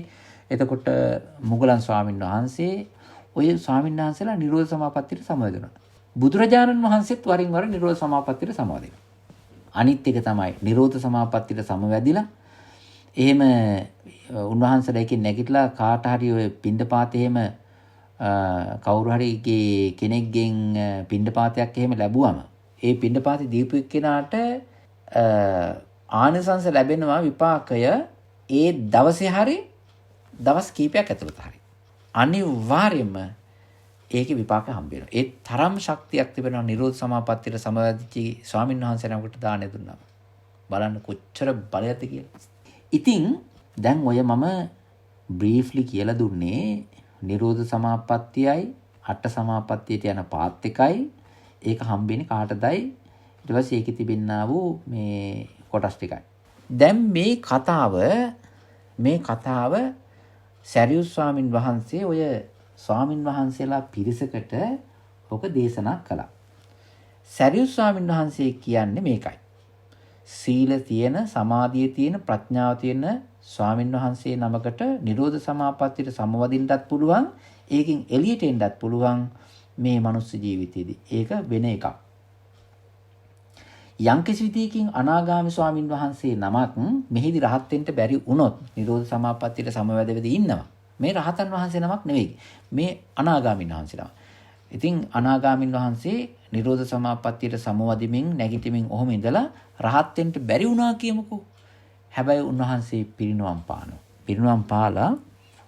එතකොට මුගලන් ස්වාමීන් වහන්සේ ඔය ස්වාමීන් වහන්සේලා නිරෝධ සමාපත්තියට සමවැදුණා. බුදුරජාණන් වහන්සේත් වරින් වර නිරෝධ සමාපත්තියට සමවැදෙනවා. අනිත් එක තමයි නිරෝධ සමාපත්තියට සමවැදිලා එහෙම උන්වහන්සේලා එකකින් නැගිටලා කාට හරි ඔය පින්ඩපාත එහෙම කවුරු හරි කෙනෙක්ගෙන් පින්ඩපාතයක් එහෙම ලැබුවම ඒ පින්ඩපාතي දීපු එක්කෙනාට ආනිසංස ලැබෙනවා විපාකය ඒ දවසේ හරි දවස් කීපයක් ඇතුළත හරි අනිවාර්යයෙන්ම ඒකේ විපාක හම්බ වෙනවා. ඒ තරම් ශක්තියක් තිබෙනවා නිරෝධ සමාපත්තියට සමවැදිච්ච ස්වාමීන් වහන්සේ නමකට දාන දුන්නා. බලන්න කොච්චර බලයක්ද කියලා. ඉතින් දැන් ඔය මම බ්‍රීෆ්ලි කියලා දුන්නේ නිරෝධ සමාපත්තියයි අට සමාපත්තියට යන පාත් එකයි ඒක හම්බෙන්නේ කාටදයි ඊට පස්සේ ඒකේ තිබෙන්නා වූ මේ කොටස් ටිකයි. දැන් මේ කතාව සරියුත් ස්වාමින් වහන්සේ ඔය ස්වාමින් වහන්සේලා පිරිසකට ඔක දේශනා කළා. සරියුත් ස්වාමින් වහන්සේ කියන්නේ මේකයි. සීල තියෙන, සමාධිය තියෙන, ප්‍රඥාව තියෙන ස්වාමින් වහන්සේ නමකට නිරෝධ සමාපත්තියට සමවදින්නත් පුළුවන්, ඒකෙන් එළියට එන්නත් පුළුවන් මේ මනුස්ස ජීවිතයේදී. ඒක වෙන එකක්. යම්කිසි විදියකින් අනාගාමී ස්වාමින් වහන්සේ නමක් මෙහිදී රහත් වෙන්න බැරි වුණොත් නිරෝධ සමාපත්තියට සමවැදෙවිදී ඉන්නවා. මේ රහතන් වහන්සේ නමක් නෙවෙයි. මේ අනාගාමීන් වහන්සේ නමක්. ඉතින් අනාගාමීන් වහන්සේ නිරෝධ සමාපත්තියට සමවදිමින් නැගිටිමින් ඔහොම ඉඳලා රහත් වෙන්න බැරි වුණා කියමුකෝ. හැබැයි උන්වහන්සේ පිරිනුවම් පානවා. පිරිනුවම් පාලා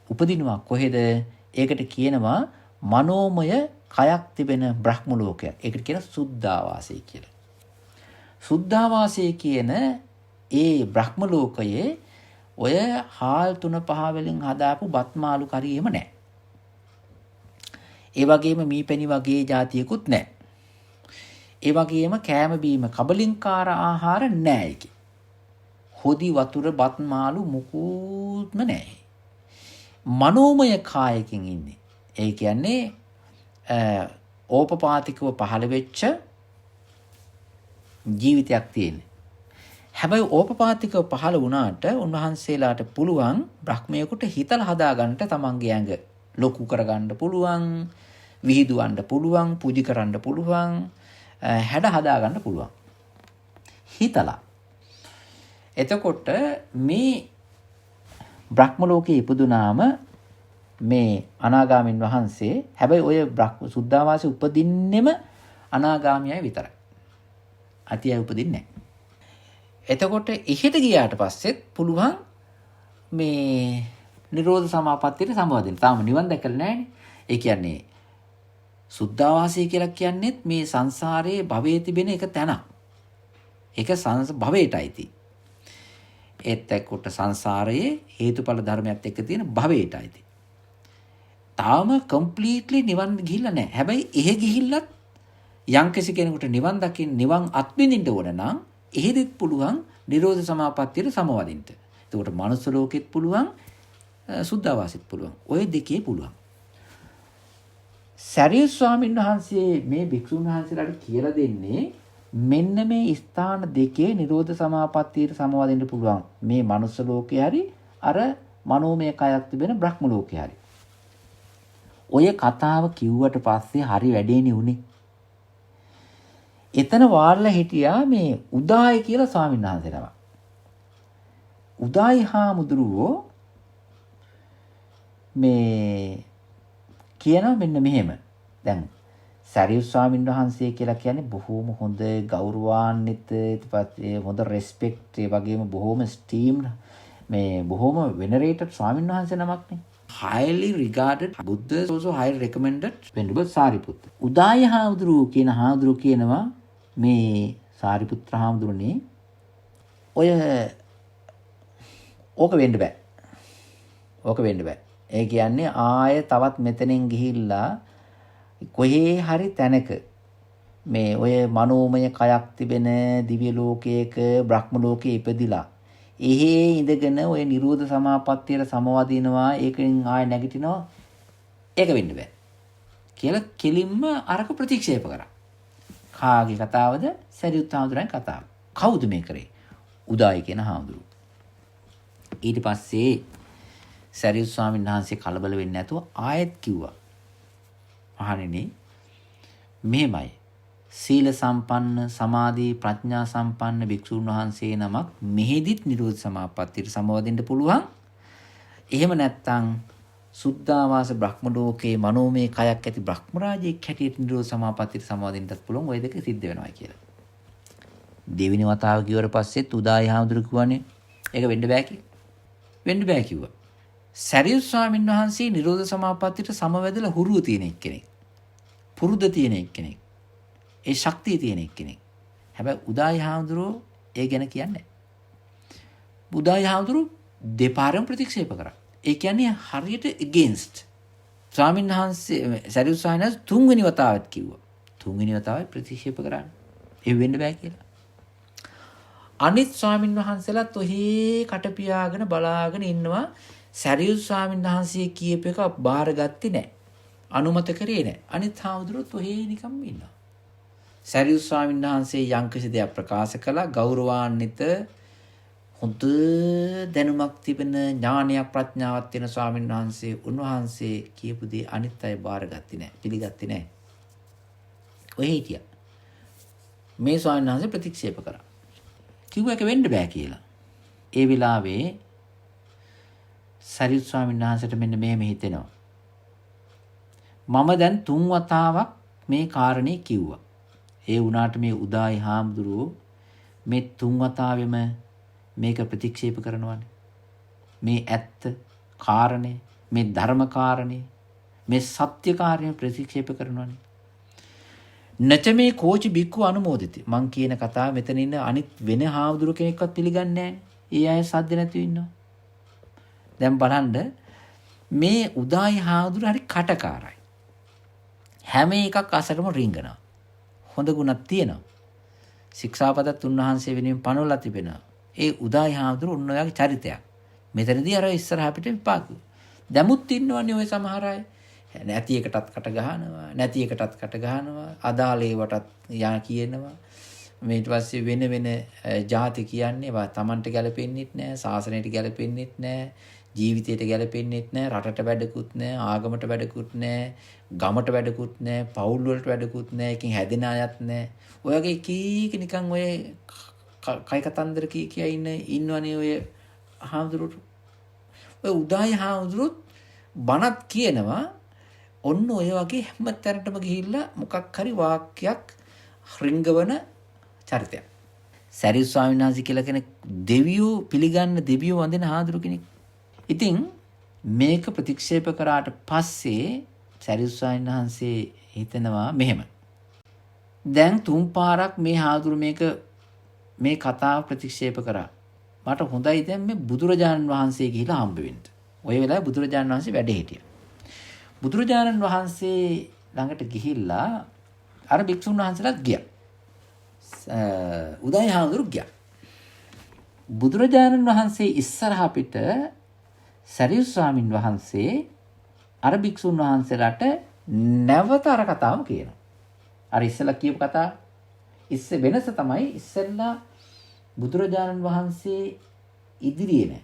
උපදිනවා කොහෙද? ඒකට කියනවා මනෝමය කයක් තිබෙන බ්‍රහ්ම ලෝකයක්. ඒකට කියන සුද්ධාවාසය කියලා. සුද්ධාවාසය කියන ඒ බ්‍රහ්ම ලෝකයේ ඔය හාල් 3-5 වලින් හදාපු බත් මාළු කරි එහෙම නැහැ. ඒ වගේම මීපැණි වගේ જાතියකුත් නැහැ. ඒ වගේම කෑම බීම කබලින්කාර ආහාර නැහැ ඒකේ. හොදි වතුර බත් මාළු මුකුත්ම නැහැ. මනෝමය කායකින් ඉන්නේ. ඒ කියන්නේ ඕපපාතිකව පහළ වෙච්ච ජීවිතයක් තියෙන්නේ. හැබැයි ඕපපාතිකව පහළ වුණාට උන්වහන්සේලාට පුළුවන් බ්‍රහ්මයෙකුට හිතලා හදාගන්න තමන්ගේ ඇඟ ලොකු කරගන්න පුළුවන්, විහිදුවන්න පුළුවන්, පුජි කරන්න පුළුවන්, හැඩ හදාගන්න පුළුවන්. හිතලා. එතකොට මේ බ්‍රහ්ම ලෝකයේ ඉපදුනාම මේ අනාගාමීන් වහන්සේ හැබැයි ඔය සුද්ධාවාසයේ උපදින්නෙම අනාගාමියයි විතරයි. අතියයි උපදින්නේ නැහැ. එතකොට ඉහෙට ගියාට පස්සෙත් පුළුවන් මේ නිරෝධ සමාපත්තියට සමවදින්න. තාම නිවන් දැකලා නැහැනේ. ඒ කියන්නේ සුද්ධාවාසය කියලා කියන්නේත් මේ සංසාරයේ භවයේ තිබෙන එක තැනක්. ඒක භවයටයි තියෙන්නේ. ඒත් එක්කොට සංසාරයේ හේතුඵල ධර්මයත් එක්ක තියෙන භවයටයි තියෙන්නේ. තාම කම්ප්ලීට්ලි නිවන් ගිහිල්ලා නැහැ. හැබැයි එහෙ ගිහිල්ලත් යම්කිසි කෙනෙකුට නිවන් දකින්න නිවන් අත්විඳින්න ඕන නම් එහෙදිත් පුළුවන් නිරෝධ සමාපත්තියට සමවදින්න. එතකොට මනුස්ස ලෝකෙත් පුළුවන්, සුද්ධාවාසෙත් පුළුවන්. ඔය දෙකේ පුළුවන්. සරියුත් ස්වාමීන් වහන්සේ මේ භික්ෂුන් වහන්සේලාට කියලා දෙන්නේ මෙන්න මේ ස්ථාන දෙකේ නිරෝධ සමාපත්තියට සමවදින්න පුළුවන්. මේ මනුස්ස ලෝකේ හරි අර මනෝමය කයක් තිබෙන බ්‍රහ්ම ලෝකේ හරි. ඔය කතාව කිව්වට පස්සේ හරි වැඩේනේ උනේ. එතන වාරලා හිටියා මේ උදායි කියලා ස්වාමීන් වහන්සේ නමක්. උදායි හාමුදුරුවෝ මේ කියන මෙන්න මෙහෙම. දැන් සරියුත් ස්වාමීන් වහන්සේ කියලා කියන්නේ බොහෝම හොඳ ගෞරවාන්විත ඊට පස්සේ හොඳ රෙස්පෙක්ට් ඒ වගේම බොහෝම ස්ටීම්ඩ් මේ බොහෝම වෙනරේටඩ් ස්වාමීන් වහන්සේ නමක්නේ. highly regarded Buddha is also highly recommended Venerable Sariputta. උදාය හාමුදුරුවෝ කියන හාමුදුරුවෝ කියනවා මේ සාරිපුත්‍ර හාමුදුරනේ ඔය ඕක වෙන්න බෑ. ඕක වෙන්න බෑ. ඒ කියන්නේ ආය තවත් මෙතනින් ගිහිල්ලා කොහේ හරි තැනක මේ ඔය මනෝමය කයක් තිබෙන දිව්‍ය ලෝකයක බ්‍රහ්ම ලෝකයේ ඉපදිලා එහෙ ඉඳගෙන ඔය නිරෝධ සමාපත්තියට සමවදිනවා ඒකෙන් ආය නැගිටිනවා ඒක වෙන්න බෑ කියලා කෙලින්ම අරක ප්‍රතික්ෂේප කරා. කාගේ කතාවද? සරියුත් හාමුදුරන්ගේ කතාව. කවුද මේ කරේ? උදායි කියන හාමුදුරුවෝ. ඊට පස්සේ සරියුත් ස්වාමීන් වහන්සේ කලබල වෙන්නේ නැතුව ආයෙත් කිව්වා. මහණෙනි මෙහෙමයි. සීල සම්පන්න සමාධි ප්‍රඥා සම්පන්න භික්ෂුන් වහන්සේ නමක් මෙහෙදිත් නිරෝධ සමාපත්තියට සමවදින්න පුළුවන්. එහෙම නැත්නම් සුද්ධාවාස බ්‍රහ්ම ලෝකේ මනෝමය කයක් ඇති බ්‍රහ්ම රාජයෙක් හැටියට නිරෝධ සමාපත්තියට සමවදින්නත් පුළුවන්. ওই දෙක සිද්ධ වෙනවා කියලා. දෙවෙනි වතාව කිව්වට පස්සෙත් උදායි හාමුදුරු කිව්වනේ ඒක වෙන්න බෑ කියලා. වෙන්න බෑ කිව්වා. සරියුත් ස්වාමීන් වහන්සේ නිරෝධ සමාපත්තියට සමවැදලා හුරුව තියෙන එක්කෙනෙක්. පුරුද්ද තියෙන එක්කෙනෙක්. ඒ ශක්තිය තියෙන එක්කෙනෙක්. හැබැයි උදායි හාමුදුරුවෝ ඒ ගැන කියන්නේ නැහැ. උදායි හාමුදුරුවෝ දෙපාරම ප්‍රතික්ෂේප කරා. ඒ කියන්නේ හරියට against. ස්වාමීන් වහන්සේ සරියුත් ස්වාමීන් වහන්සේ තුන්වෙනි වතාවත් කිව්වා. තුන්වෙනි වතාවේ ප්‍රතික්ෂේප කරන්නේ. ඒ වෙන්න බෑ කියලා. අනිත් ස්වාමීන් වහන්සේලාත් ඔහේ කට පියාගෙන බලාගෙන ඉන්නවා. සරියුත් ස්වාමීන් වහන්සේ කියප එක බාරගත්තේ නැහැ. අනුමත කරේ නැහැ. අනිත් හාමුදුරුවෝත් ඔහේ නිකම්ම ඉන්නවා. සරියුත් ස්වාමීන් වහන්සේ යම්කිසි දෙයක් ප්‍රකාශ කළා ගෞරවාන්විත හොඳ දැනුමක් තිබෙන ඥානයක් ප්‍රඥාවක් තියෙන ස්වාමීන් වහන්සේ උන්වහන්සේ කියපු දේ අනිත් අය බාරගත්තේ නැහැ. පිළිගත්තේ නැහැ. ඔහේ හිටියා. මේ ස්වාමීන් වහන්සේ ප්‍රතික්ෂේප කරා. කිව්වා ඒක වෙන්න බෑ කියලා. ඒ වෙලාවේ සරියුත් ස්වාමීන් වහන්සේට මෙන්න මෙහෙම හිතෙනවා. මම දැන් 3 වතාවක් මේ කාරණේ කිව්වා. ඒ වුණාට මේ උදායි හාමුදුරුවෝ මේ 3 වතාවෙම මේක ප්‍රතික්ෂේප කරනවානේ. මේ ඇත්ත කාරණේ, මේ ධර්ම කාරණේ, මේ සත්‍ය කාරණේ ප්‍රතික්ෂේප කරනවානේ. නැච මේ කෝචි බික්කු අනුමෝදිතයි. මං කියන කතාව මෙතන ඉන්න අනිත් වෙන හාමුදුරු කෙනෙක්වත් පිළිගන්නේ නැහැ. ඒ අය සද්ද නැතුව ඉන්නවා. දැන් බලන්න මේ උදායි හාමුදුරු හරි කටකාරයි. හැම එකක් අසරම රිංගනවා. හොඳ ගුණක් තියෙනවා. ශික්ෂාපදත් උන්වහන්සේ වෙනුවෙන් පනවලා තිබෙනවා. ඒ උදායි හාමුදුරු ඔන්න ඔයගේ චරිතයක්. මෙතනදී අර ඉස්සරහ පිට විපාක. දැමුත් ඉන්නවනේ ඔය සමහර අය. නැති එකටත් කට ගහනවා, නැති එකටත් කට ගහනවා, අදාළේවටත් යා කියනවා. ඊට පස්සේ වෙන වෙන ಜಾති කියන්නේ වා Tamanට ගැලපෙන්නෙත් නැහැ, සාසනයට ගැලපෙන්නෙත් නැහැ, ජීවිතයට ගැලපෙන්නෙත් නැහැ, රටට වැඩකුත් නැහැ, ආගමට වැඩකුත් නැහැ, ගමට වැඩකුත් නැහැ, පවුල් වලට වැඩකුත් නැහැ, එකකින් හැදෙන අයත් නැහැ. ඔයගේ කීක නිකන් ඔය කයි කතන්දර කිය ඉන්නවනේ ඔය හාමුදුරුවෝ. ඔය උදායි හාමුදුරුවෝ බණත් කියනවා. ඔන්න ඔය වගේ හැම තැනටම ගිහිල්ලා මොකක් හරි වාක්‍යයක් රිංගවන චරිතයක්. සරියුත් ස්වාමීන් වහන්සේ කියලා කෙනෙක් දෙවියෝ පිළිගන්න දෙවියෝ වඳින හාමුදුරු කෙනෙක්. ඉතින් මේක ප්‍රතික්ෂේප කරාට පස්සේ සරියුත් ස්වාමීන් වහන්සේ හිතනවා මෙහෙම. දැන් 3 පාරක් මේ හාමුදුරු මේ කතාව ප්‍රතික්ෂේප කරා. මට හොඳයි දැන් මේ බුදුරජාණන් වහන්සේ ගිහිලා හම්බ වෙන්න. ওই වෙලාවේ බුදුරජාණන් වහන්සේ වැඩ හිටියා. බුදුරජාණන් වහන්සේ ළඟට ගිහිල්ලා අර භික්ෂුන් වහන්සේලාත් ගියා. උදායි හාමුදුරු ගියා. බුදුරජාණන් වහන්සේ ඉස්සරහා පිට සරියුත් ස්වාමින් වහන්සේ අර භික්ෂුන් වහන්සේලාට නැවත අර කතාවම කියනවා. අර ඉස්සෙල්ලා කියපු කතාව වෙනස තමයි ඉස්සෙල්ලා බුදුරජාණන් වහන්සේ ඉදිරියේ නැහැ.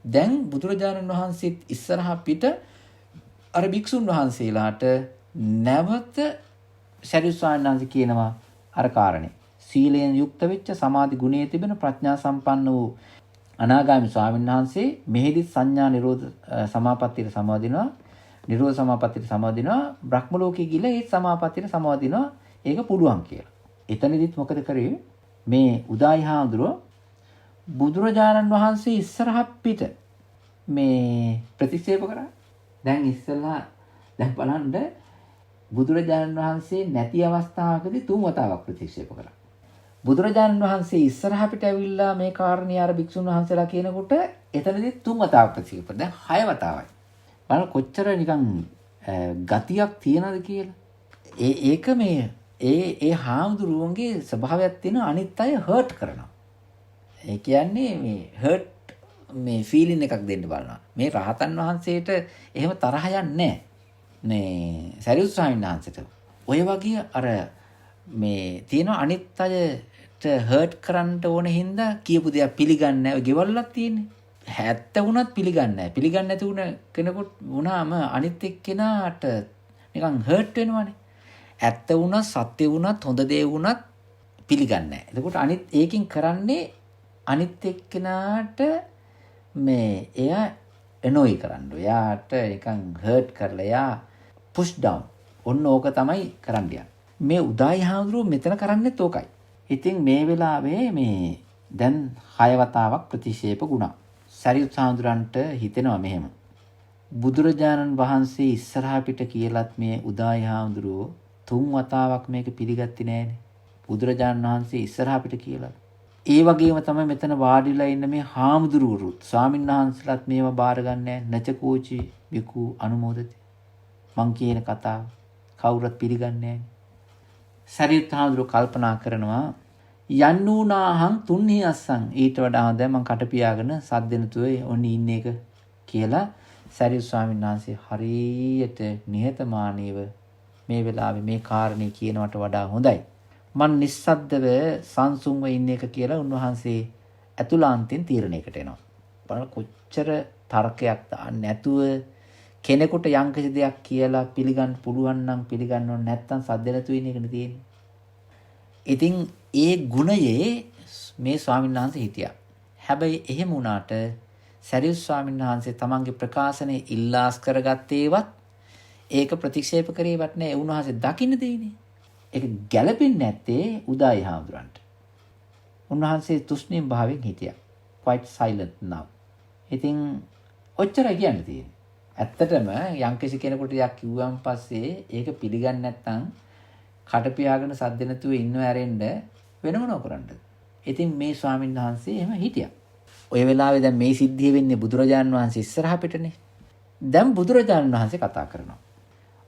දැන් බුදුරජාණන් වහන්සේත් ඉස්සරහා පිට අර භික්ෂුන් වහන්සේලාට නැවත සරියුත් ස්වාමීන් වහන්සේ කියනවා අර කාරණේ. සීලයෙන් යුක්ත වෙච්ච සමාධි ගුණයේ තිබෙන ප්‍රඥා සම්පන්න වූ අනාගාමී ස්වාමීන් වහන්සේ මෙහිදී සංඥා නිරෝධ සමාපත්තියට සමවදිනවා. නිරෝධ සමාපත්තියට සමවදිනවා. බ්‍රහ්ම ලෝකයේ ගිහලා ඒ සමාපත්තියට සමවදිනවා. ඒක පුළුවන් කියලා. එතනදිත් මොකද කරේ? මේ උදායි හාමුදුරුවෝ බුදුරජාණන් වහන්සේ ඉස්සරහ පිට මේ ප්‍රතික්ෂේප කරා. දැන් ඉස්සලා දැන් බලන්න බුදුරජාණන් වහන්සේ නැති අවස්ථාවකදී 3 වතාවක් ප්‍රතික්ෂේප කරා. බුදුරජාණන් වහන්සේ ඉස්සරහ පිට ඇවිල්ලා මේ කාරණේ අර භික්ෂුන් වහන්සේලා කියනකොට එතනදී 3 වතාවක් ප්‍රතික්ෂේප කරා. දැන් 6 වතාවයි. බලන්න කොච්චර නිකන් ගතියක් තියනද කියලා. ඒක මේ ඒ හාමුදුරුවන්ගේ ස්වභාවයක් තියෙන අනිත් අය හර්ට් කරනවා. ඒ කියන්නේ මේ හර්ට් මේ ෆීලින් එකක් දෙන්න බලනවා. මේ රහතන් වහන්සේට එහෙම තරහ යන්නේ නැහැ. මේ සරියුත් ස්වාමීන් වහන්සේට. ඔය වගේ අර මේ තියෙන අනිත් අයට හර්ට් කරන්න ඕන හින්දා කියපු දේක් පිළිගන්නේ නැහැ. ගෙවල්ලක් තියෙන්නේ. 70 වුණත් පිළිගන්නේ නැහැ. පිළිගන්නේ නැති වුණ කෙනෙකුට වුණාම අනිත් එක්කෙනාට නිකන් හර්ට් වෙනවනේ. ඇත්ත වුණත් සත්‍ය වුණත් හොඳ දේ වුණත් පිළිගන්නේ නැහැ. එතකොට අනිත් ඒකින් කරන්නේ අනිත් එක්කෙනාට මේ එයා එනෝයි කරන්න. එයාට නිකන් හර්ට් කරලා එයා පුෂ් ඩවුන්. ඔන්න ඕක තමයි කරන්න යන්නේ. මේ උදායි හාමුදුරුවෝ මෙතන කරන්නේත් ඕකයි. ඉතින් මේ වෙලාවේ මේ දැන් 6 වතාවක් ප්‍රතික්ෂේප ගුණා. සරියුත් හාමුදුරන්ට හිතෙනවා මෙහෙම. බුදුරජාණන් වහන්සේ ඉස්සරහා පිට කියලත් මේ උදායි හාමුදුරුවෝ 3 වතාවක් මේක පිළිගත්තේ නෑනේ. බුදුරජාණන් වහන්සේ ඉස්සරහා පිට කියලා. ඒ වගේම තමයි මෙතන වාඩිලා ඉන්න මේ හාමුදුරුවරුත් ස්වාමීන් වහන්සේලාත් මේවා බාරගන්නේ නැහැ. නචකෝචි විකු අනුමෝදති. මං කියන කතාව කවුරුත් පිළිගන්නේ නැහැ. සරියුත් හාමුදුරුවෝ කල්පනා කරනවා යන්නූනාහං තුන්හි අස්සං ඊට වඩා හොඳයි මං කට පියාගෙන සද්දෙනතුවේ ඔන්න ඉන්න එක කියලා සරියුත් ස්වාමීන් වහන්සේ හරියට නිහතමානීව මේ වෙලාවේ මේ කාරණේ කියනවට වඩා හොඳයි. මන් නිස්සද්දව සංසුන්ව ඉන්න එක කියලා උන්වහන්සේ අතුලාන්තෙන් තීරණයකට එනවා. බලන්න කොච්චර තර්කයක් දාන්න නැතුව කෙනෙකුට යම්කිසි දෙයක් කියලා පිළිගන්න පුළුවන් නම් පිළිගන්නව නැත්නම් සද්ද නැතුව ඉන්න එකනේ තියෙන්නේ. ඉතින් ඒ ගුණයේ මේ ස්වාමීන් වහන්සේ හිටියා. හැබැයි එහෙම වුණාට සරියුත් ස්වාමීන් වහන්සේ තමන්ගේ ප්‍රකාශනයේ ඉල්ලාස් කරගත්තේවත් ඒක ප්‍රතික්ෂේප කරේවත් නෑ. ඒ උන්වහන්සේ දකින්න දෙන්නේ. ඒක ගැළපෙන්නේ නැත්තේ උදායි හාමුදුරන්ට. උන්වහන්සේ තුෂ්ණිම් භාවයෙන් හිටියා. quite silent now. ඉතින් ඔච්චර කියන්න තියෙන්නේ. ඇත්තටම යම්කිසි කෙනෙකුට යක් කිව්වන් පස්සේ ඒක පිළිගන්නේ නැත්නම් කට පියාගෙන සද්ද නැතුව ඉන්නව ඇරෙන්න වෙන මොනව කරන්නද? ඉතින් මේ ස්වාමීන් වහන්සේ එහෙම හිටියා. ඔය වෙලාවේ දැන් මේ සිද්ධිය වෙන්නේ බුදුරජාණන් වහන්සේ ඉස්සරහ පිටනේ. දැන් බුදුරජාණන් වහන්සේ කතා කරනවා.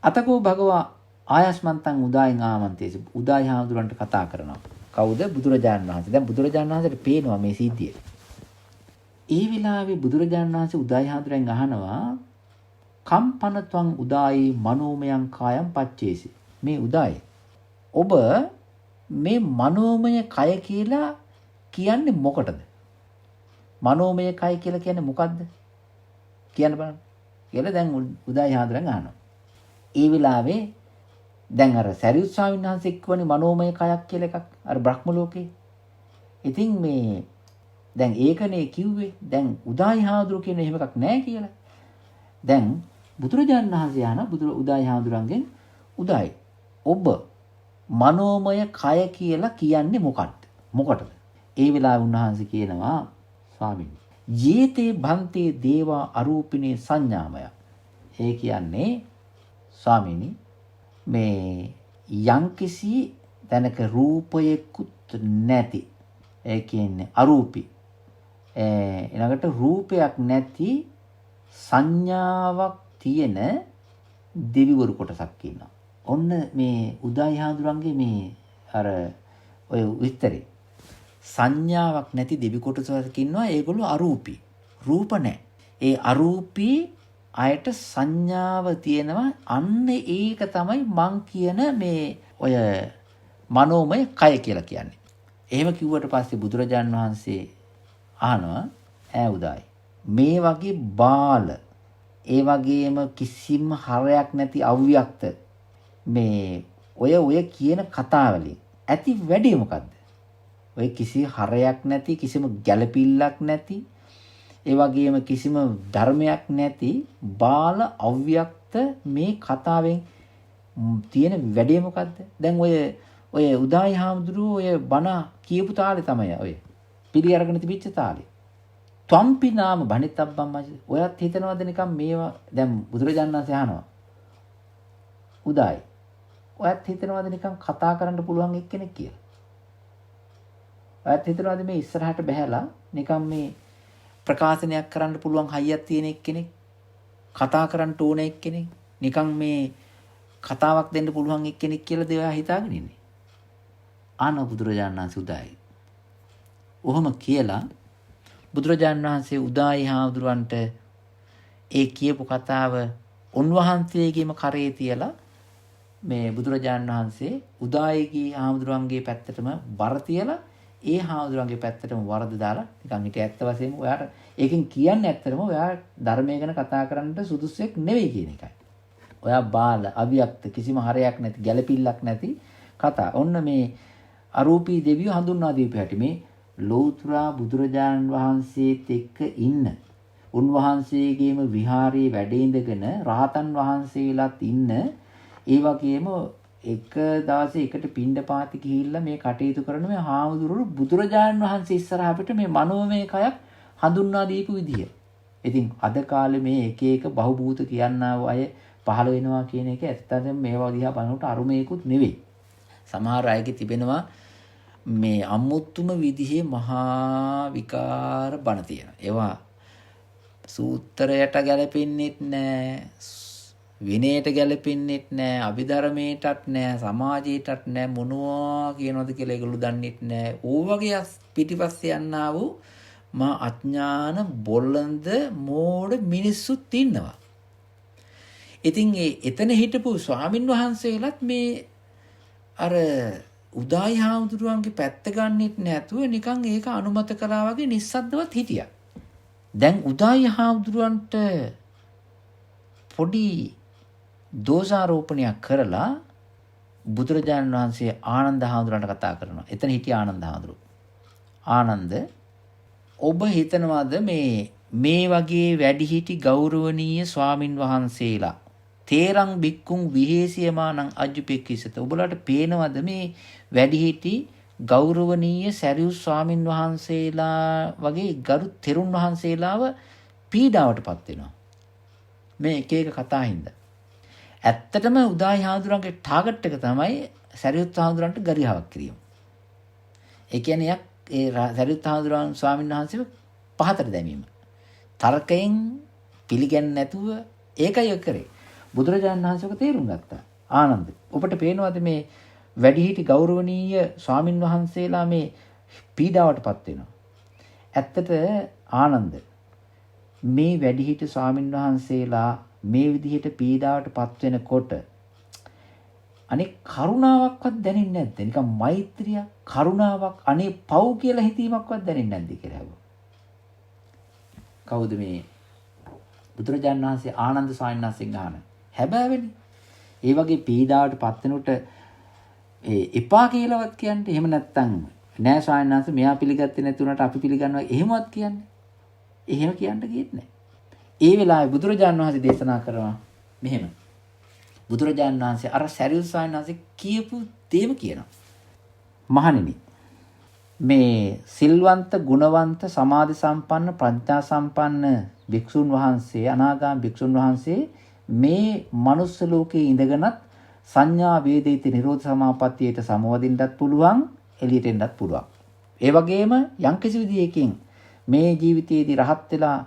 අතකෝ භගවා ආයස්මන්තං උදායින් ආමන්තේසි. උදායි හාමුදුරන්ට කතා කරනවා. කවුද? බුදුරජාණන් වහන්සේ. දැන් බුදුරජාණන් වහන්සේට පේනවා මේ සිද්ධිය. ඒ වෙලාවේ බුදුරජාණන් වහන්සේ උදායි හාමුදුරෙන් අහනවා කම්පනත්වං උදායි මනෝමයං කායම් පච්චේසි. මේ උදායි ඔබ මේ මනෝමය කය කියලා කියන්නේ මොකටද? මනෝමය කය කියලා කියන්නේ මොකද්ද? කියන්න බලන්න. කියලා දැන් උදායි හාමුදුරෙන් අහනවා. ඒ වෙලාවේ දැන් අර සරියුත් ස්වාමීන් වහන්සේ එක්වනේ මනෝමය කයක් කියලා එකක් අර බ්‍රහ්ම ලෝකේ. ඉතින් මේ දැන් ඒකනේ කිව්වේ. දැන් උදායි හාමුදුරුවෝ කියන එහෙම එකක් නැහැ කියලා. දැන් බුදුරජාණන් වහන්සේ ආන උදායි හාමුදුරන්ගෙන් උදායි ඔබ මනෝමය කය කියලා කියන්නේ මොකක්ද? මොකටද? ඒ වෙලාවේ උන්වහන්සේ කියනවා ස්වාමීනි යේතේ භන්තේ දේවා අරූපිනේ සංඥාමය. ඒ කියන්නේ ස්වාමීනි මේ යම්කිසි තැනක රූපයකුත් නැති ඒ කියන්නේ අරූපී ඊළඟට රූපයක් නැති සංඥාවක් තියෙන දෙවිවරු කොටසක් ඉන්නවා. ඔන්න මේ උදායි හාමුදුරන්ගේ මේ අර ඔය විස්තරේ සංඥාවක් නැති දෙවි කොටසක් ඉන්නවා. ඒගොල්ලෝ අරූපී. රූප නැහැ. ඒ අරූපී අයට සංඥාව තියෙනවා. අන්න ඒක තමයි මං කියන මේ ඔය මනෝමය කය කියලා කියන්නේ. එහෙම කිව්වට පස්සේ බුදුරජාන් වහන්සේ අහනවා ඈ උදායි මේ වගේ බාල ඒ වගේම කිසිම හරයක් නැති අව්‍යක්ත මේ ඔය කියන කතාවලින් ඇති වැඩේ මොකද්ද? ඔය කිසි හරයක් නැති කිසිම ගැළපිල්ලක් නැති ඒ වගේම කිසිම ධර්මයක් නැති බාල අව්‍යක්ත මේ කතාවෙන් තියෙන වැඩේ මොකද්ද? දැන් ඔය උදායි හාමුදුරුවෝ ඔය බණ කියපු තාලේ තමයි ඔය පිළි අරගෙන තිබිච්ච තාලේ. ත්වම්පි නාම බණිතබ්බම් මජ. ඔයත් හිතනවද නිකන් මේවා දැන් බුදුරජාණන් වහන්සේ අහනවා. උදායි. ඔයත් හිතනවද නිකන් කතා කරන්න පුළුවන් එක්කෙනෙක් කියලා? ඔයත් හිතනවද මේ ඉස්සරහට බහැලා නිකන් මේ ප්‍රකාශනයක් කරන්න පුළුවන් හයියක් තියෙන එක්කෙනෙක්? කතා කරන්න ඕන එක්කෙනෙක්? නිකන් මේ කතාවක් දෙන්න පුළුවන් එක්කෙනෙක් කියලාද ඔයා හිතාගෙන ඉන්නේ? ආන බුදුරජාණන් වහන්සේ උදායි. ඔහොම කියලා බුදුරජාණන් වහන්සේ උදායි හාමුදුරුවන්ට ඒ කියපු කතාව උන්වහන්සේගේම කරේ තියලා මේ බුදුරජාණන් වහන්සේ උදායිගේ හාමුදුරුවන්ගේ පැත්තටම බර තියලා ඒ හාමුදුරුවන්ගේ පැත්තටම වරද දාලා නිකන් හිටිය ඇත්ත වශයෙන්ම ඔයාට ඒකෙන් කියන්නේ ඇත්තටම ඔයා ධර්මය ගැන කතා කරන්නට සුදුසුෙක් නෙවෙයි කියන එකයි. ඔයා බාල අවියක්ත කිසිම හරයක් නැති ගැළපිල්ලක් නැති කතා. ඔන්න මේ අරූපී දෙවියෝ හඳුන්වා දීපු හැටි මේ ලෞතර බුදුරජාණන් වහන්සේත් එක්ක ඉන්න උන්වහන්සේගේම විහාරයේ වැඩ ඉඳගෙන රහතන් වහන්සේලාත් ඉන්න ඒ වගේම එක දවසේ එකට පිණ්ඩපාති ගිහිල්ලා මේ කටයුතු කරන මේ හාමුදුරුවෝ බුදුරජාණන් වහන්සේ ඉස්සරහ අපිට මේ මනෝමය කයක් හඳුන්වා දීපු විදිය. ඉතින් අද කාලේ මේ එක එක බහූබූත කියනා අය පහළ වෙනවා කියන එක ඇත්තටම මේවා දිහා බලනකොට අරුමේකුත් නෙවෙයි. සමහර අයගේ තිබෙනවා මේ අමුතුම විදිහේ මහා විකාර බණ තියෙනවා. ඒවා සූත්‍රයට ගැලපෙන්නේත් නැහැ, විනයට ගැලපෙන්නේත් නැහැ, අභිධර්මයටත් නැහැ, සමාජයටත් නැහැ, මොනවා කියනවද කියලා ඒගොල්ලෝ දන්නෙත් නැහැ. ඕ වගේ පිටිපස්සේ යන්නා වූ මා අඥාන බොළඳ මෝඩ මිනිස්සුත් ඉන්නවා. ඉතින් එතන හිටපු ස්වාමින් වහන්සේලාත් මේ අර උදායි හාමුදුරුවන්ගේ පැත්ත ගන්නෙත් නැතුව නිකන් ඒක අනුමත කළා වගේ නිස්සද්දවත් හිටියා. දැන් උදායි හාමුදුරුවන්ට පොඩි දෝෂාරෝපණයක් කරලා බුදුරජාණන් වහන්සේ ආනන්ද හාමුදුරුවන්ට කතා කරනවා. එතන හිටිය ආනන්ද හාමුදුරුවෝ. ආනන්ද ඔබ හිතනවාද මේ වගේ වැඩිහිටි ගෞරවනීය ස්වාමින් වහන්සේලා තේරං බික්කුන් විහේසියමානං අජ්ජුපෙක්කිසත. ඔබලාට පේනවද මේ වැඩිහිටි ගෞරවනීය සරියුත් ස්වාමින් වහන්සේලා වගේ ගරු තෙරුන් වහන්සේලාව පීඩාවටපත් වෙනවා මේ එක එක කතා හින්දා. ඇත්තටම උදායි හාමුදුරන්ගේ ටාගට් එක තමයි සරියුත් හාමුදුරන්ට ගරිහාවක් කිරීම. ඒ කියන්නේ ඒ සරියුත් හාමුදුරන් ස්වාමින් වහන්සේව පහතට දැමීම. තර්කයෙන් පිළිගන්නේ නැතුව ඒකයි කරේ. බුදුරජාණන් වහන්සේක තේරුම් ගත්තා. ආනන්ද ඔබට පේනවද මේ වැඩිහිටි ගෞරවනීය ස්වාමින් වහන්සේලා මේ පීඩාවටපත් වෙනවා. ඇත්තට ආනන්ද මේ වැඩිහිටි ස්වාමින් වහන්සේලා මේ විදිහට පීඩාවටපත් වෙනකොට අනේ කරුණාවක්වත් දැනෙන්නේ නැද්ද? නිකන් මෛත්‍රිය කරුණාවක් අනේ පව් කියලා හිතීමක්වත් දැනෙන්නේ නැද්ද කියලා අහුවා. කවුද මේ බුදුරජාණන් වහන්සේ ආනන්ද ස්වාමීන් වහන්සේගෙන් අහන්නේ? හැබෑවෙන්නේ. ඒ වගේ පීඩාවටපත් වෙනකොට එපා කියලාවත් කියන්නේ. එහෙම නැත්තම් නෑ ස්වාමීන් වහන්සේ මෙයා පිළිගත්තේ නැති උනට අපි පිළිගන්නවා එහෙමවත් කියන්නේ. එහෙම කියන්න ගියෙත් නෑ. ඒ වෙලාවේ බුදුරජාණන් වහන්සේ දේශනා කරනවා මෙහෙම. බුදුරජාණන් වහන්සේ අර සරියුත් ස්වාමීන් වහන්සේ කියපු දේම කියනවා. මහණෙනි මේ සිල්වන්ත, ගුණවන්ත, සමාධි සම්පන්න, ප්‍රඥා සම්පන්න භික්ෂුන් වහන්සේ, අනාගාමී භික්ෂුන් වහන්සේ මේ මනුස්ස ලෝකයේ ඉඳගෙනත් සංඥා වේදිත නිරෝධ සමාපත්තියට සමවදින්නත් පුළුවන්, එළියට එන්නත් පුළුවන්. ඒ වගේම යම්කිසි විදියකින් මේ ජීවිතයේදී රහත් වෙලා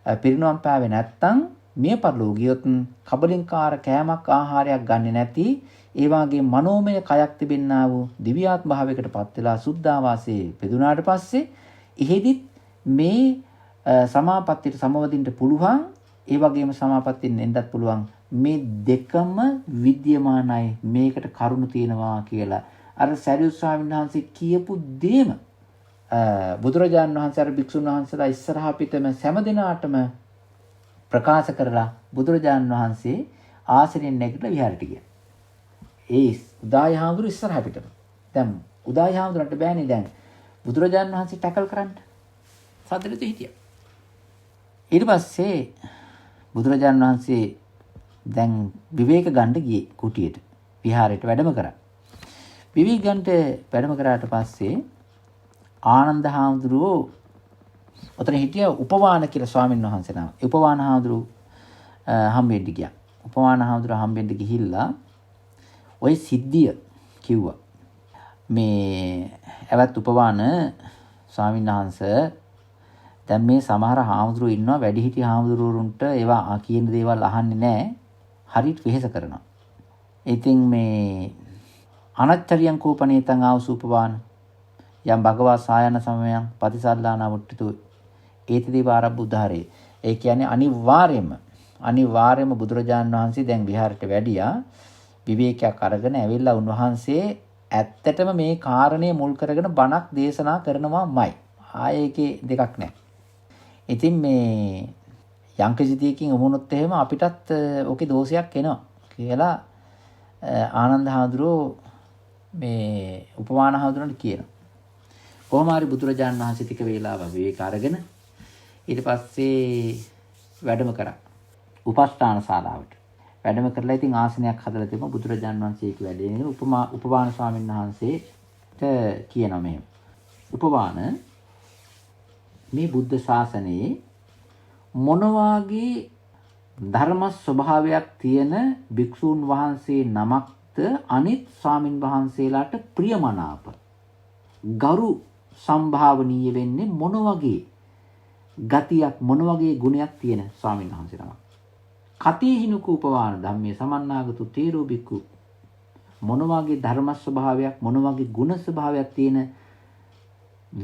පිරිනොම් පෑවේ නැත්තම් මිය පරලෝ ගියොත් කබලින්කාර කෑමක් ආහාරයක් ගන්නෙ නැති ඒ වගේ මනෝමය කයක් තිබෙන්නා වූ දිව්‍යාත්ම භාවයකට පත් වෙලා සුද්ධාවාසයේ පෙදුනාට පස්සේ එහෙදිත් මේ සමාපත්තියට සමවදින්න පුළුවන්. ඒ වගේම සමාපත්තියෙන් එන්නත් පුළුවන්. මේ දෙකම විද්‍යමානයි. මේකට කරුණු තියෙනවා කියලා අර සරියුත් ස්වාමීන් වහන්සේ කියපු දේම බුදුරජාණන් වහන්සේ අර භික්ෂුන් වහන්සේලා ඉස්සරහා පිටම සෑම දිනාටම ප්‍රකාශ කරලා බුදුරජාණන් වහන්සේ ආසනෙන් නැගිටලා විහාරයට ගියා. ඒ උදායි හාමුදුරු ඉස්සරහා පිටම. දැන් උදායි හාමුදුරන්ට බෑනේ දැන් බුදුරජාණන් වහන්සේ ටැකල් කරන්න. සද්දෙට හිටියා. ඊට පස්සේ බුදුරජාණන් වහන්සේ දැන් විවේක ගන්න ගියේ කුටියට විහාරයට වැඩම කරා. විවේක ගන්නට වැඩම කරාට පස්සේ ආනන්ද හාමුදුරුවෝ ඔතන හිටිය උපවාන කියලා ස්වාමීන් වහන්සේ නම. උපවාන හාමුදුරුවෝ හම්බෙන්න ගියා. උපවාන හාමුදුරුවෝ හම්බෙන්න ගිහිල්ලා ওই සිද්ධිය කිව්වා. මේ ඇවත් උපවාන ස්වාමීන් වහන්සේ දැන් මේ සමහර හාමුදුරුවෝ ඉන්නවා වැඩිහිටි හාමුදුරුවරුන්ට ඒවා කියන දේවල් අහන්නේ නැහැ. හරියට වෙහෙස කරනවා. ඉතින් මේ අනච්චරියං කෝපනේතං ආවසූපවාන යම් භගවා සායන සමයං පටිසල්ලාන වුට්ටිතු ඒතදී ආරම්භ උදාහරේ. ඒ කියන්නේ අනිවාර්යයෙන්ම බුදුරජාණන් වහන්සේ දැන් විහාරයට වැඩියා විවේකයක් අරගෙන ඇවිල්ලා උන්වහන්සේ ඇත්තටම මේ කාරණේ මුල් කරගෙන බණක් දේශනා කරනවාමයි. ආයේ ඒකේ දෙකක් නැහැ. ඉතින් මේ යම්කිසි දෙයකින් වුණොත් එහෙම අපිටත් ඕකේ දෝෂයක් එනවා කියලා ආනන්ද හාමුදුරුවෝ මේ උපමාන හාමුදුරුවන්ට කියනවා. කොහොම හරි බුදුරජාණන් වහන්සේ ටික වේලාවක් විවේක අරගෙන ඊට පස්සේ වැඩම කරා උපස්ථාන ශාලාවට. වැඩම කරලා ඉතින් ආසනයක් හදලා තිබුණා බුදුරජාණන් වහන්සේක වැඩේ උපවාන ස්වාමීන් වහන්සේට කියනවා මෙහෙම. උපවාන මේ බුද්ධ ශාසනයේ මොන වාගේ ධර්ම ස්වභාවයක් තියෙන භික්ෂූන් වහන්සේ නමක්ද අනිත් ස්වාමින් වහන්සේලාට ප්‍රියමනාප ගරු සම්භාවනීය වෙන්නේ මොන වගේ ගතියක් මොන වගේ ගුණයක් තියෙන ස්වාමින් වහන්සේ නමක්. කතේහිනුක උපවාන ධම්මේ සමන්නාගතු තේරෝ බික්කු මොන වගේ ධර්ම ස්වභාවයක් මොන වගේ ගුණ ස්වභාවයක් තියෙන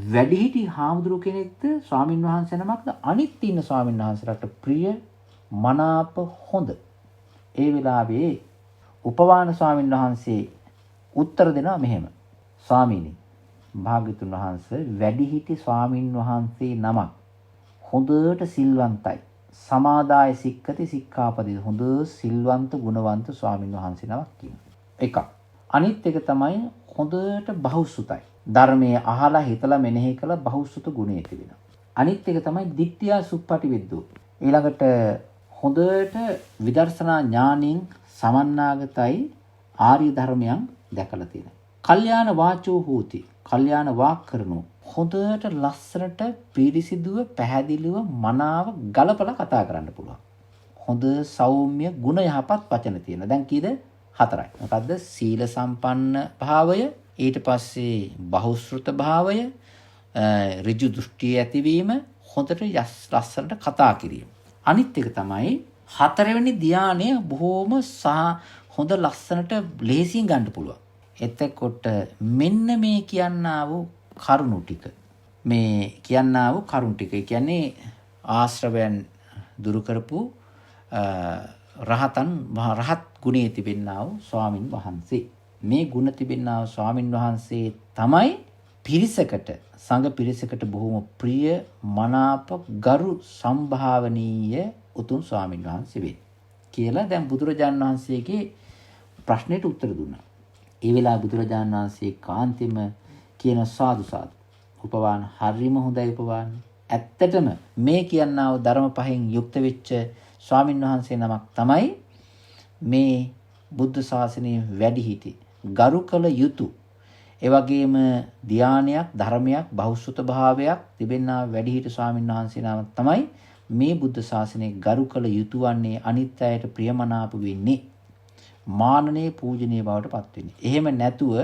වැඩිහිටි හාමුදුරු කෙනෙක්ද ස්වාමින් වහන්සේ නමක්ද අනිත් ඉන්න ස්වාමින් වහන්සේලාට ප්‍රිය මනාප හොඳ. ඒ වෙලාවේ උපවාන ස්වාමින් වහන්සේ උත්තර දෙනවා මෙහෙම. ස්වාමීනි භාග්‍යතුන් වහන්සේ වැඩිහිටි ස්වාමින් වහන්සේ නමක් හොඳට සිල්වන්තයි. සමාදාය සික්කති සික්ඛාපදේ හොඳ සිල්වන්ත ගුණවන්ත ස්වාමින් වහන්සේ නමක් කියනවා. එකක්. අනිත් එක තමයි හොඳට බහුසුතයි. ධර්මයේ අහලා හිතලා මෙනෙහි කළ බහුසුත ගුණය තිබෙනවා. අනිත් එක තමයි දිට්ඨියා සුප්පටි විද්දෝ. ඊළඟට හොඳට විදර්ශනා ඥානින් සමන්නාගතයි ආර්ය ධර්මයන් දැකලා තියෙනවා. කල්යාණ වාචෝ හෝති. කල්යාණ වාක් කරනෝ. හොඳට ලස්සනට පිරිසිදුව පැහැදිලිව මනාව ගලපලා කතා කරන්න පුළුවන්. හොඳ සෞම්‍ය ගුණ යහපත් වචන තියෙනවා. දැන් කීයද? 4යි. මොකද්ද? සීල සම්පන්න භාවය, ඊට පස්සේ බහුශෘත භාවය, ඍජු දෘෂ්ටිය ඇතිවීම, හොඳට ලස්සනට කතා කිරීම. අනිත් එක තමයි 4වෙනි ධානය බොහොම හොඳ ලස්සනට ලේසියෙන් ගන්න පුළුවන්. එතකොට මෙන්න මේ කියන්නා වූ කරුණු ටික කියන්නේ ආශ්‍රවයන් දුරු කරපු රහත් ගුණයේ තිබෙන්නා වූ ස්වාමින් වහන්සේ. මේ ගුණ තිබෙන්නා වූ ස්වාමින් වහන්සේ තමයි සංඝ පිරිසකට බොහොම ප්‍රිය මනාප ගරු සම්භාවනීය උතුම් ස්වාමින් වහන්සේ වේ කියලා දැන් බුදුරජාණන් වහන්සේගේ ප්‍රශ්නෙට උත්තර දුන්නා. ඒ වෙලාව බුදුරජාණන් වහන්සේ කාන්තිම කියන සාදු උපවාන හරිම හොඳයි උපවාන. ඇත්තටම මේ කියන්නා වූ ධර්ම පහෙන් යුක්ත වෙච්ච ස්වාමින් වහන්සේ නමක් තමයි මේ බුද්ධ ශාසනයේ වැඩිහිටි ගරු කළ යුතු ඒ වගේම ධානයක් ධර්මයක් බහුසුත භාවයක් තිබෙනා වැඩිහිටි ස්වාමින් වහන්සේ නමක් තමයි මේ බුද්ධ ශාසනයේ ගරු කළ යුතු වන්නේ අනිත් අයට ප්‍රියමනාප වෙන්නේ මානනීය පූජනීය බවට පත් වෙන්නේ. එහෙම නැතුව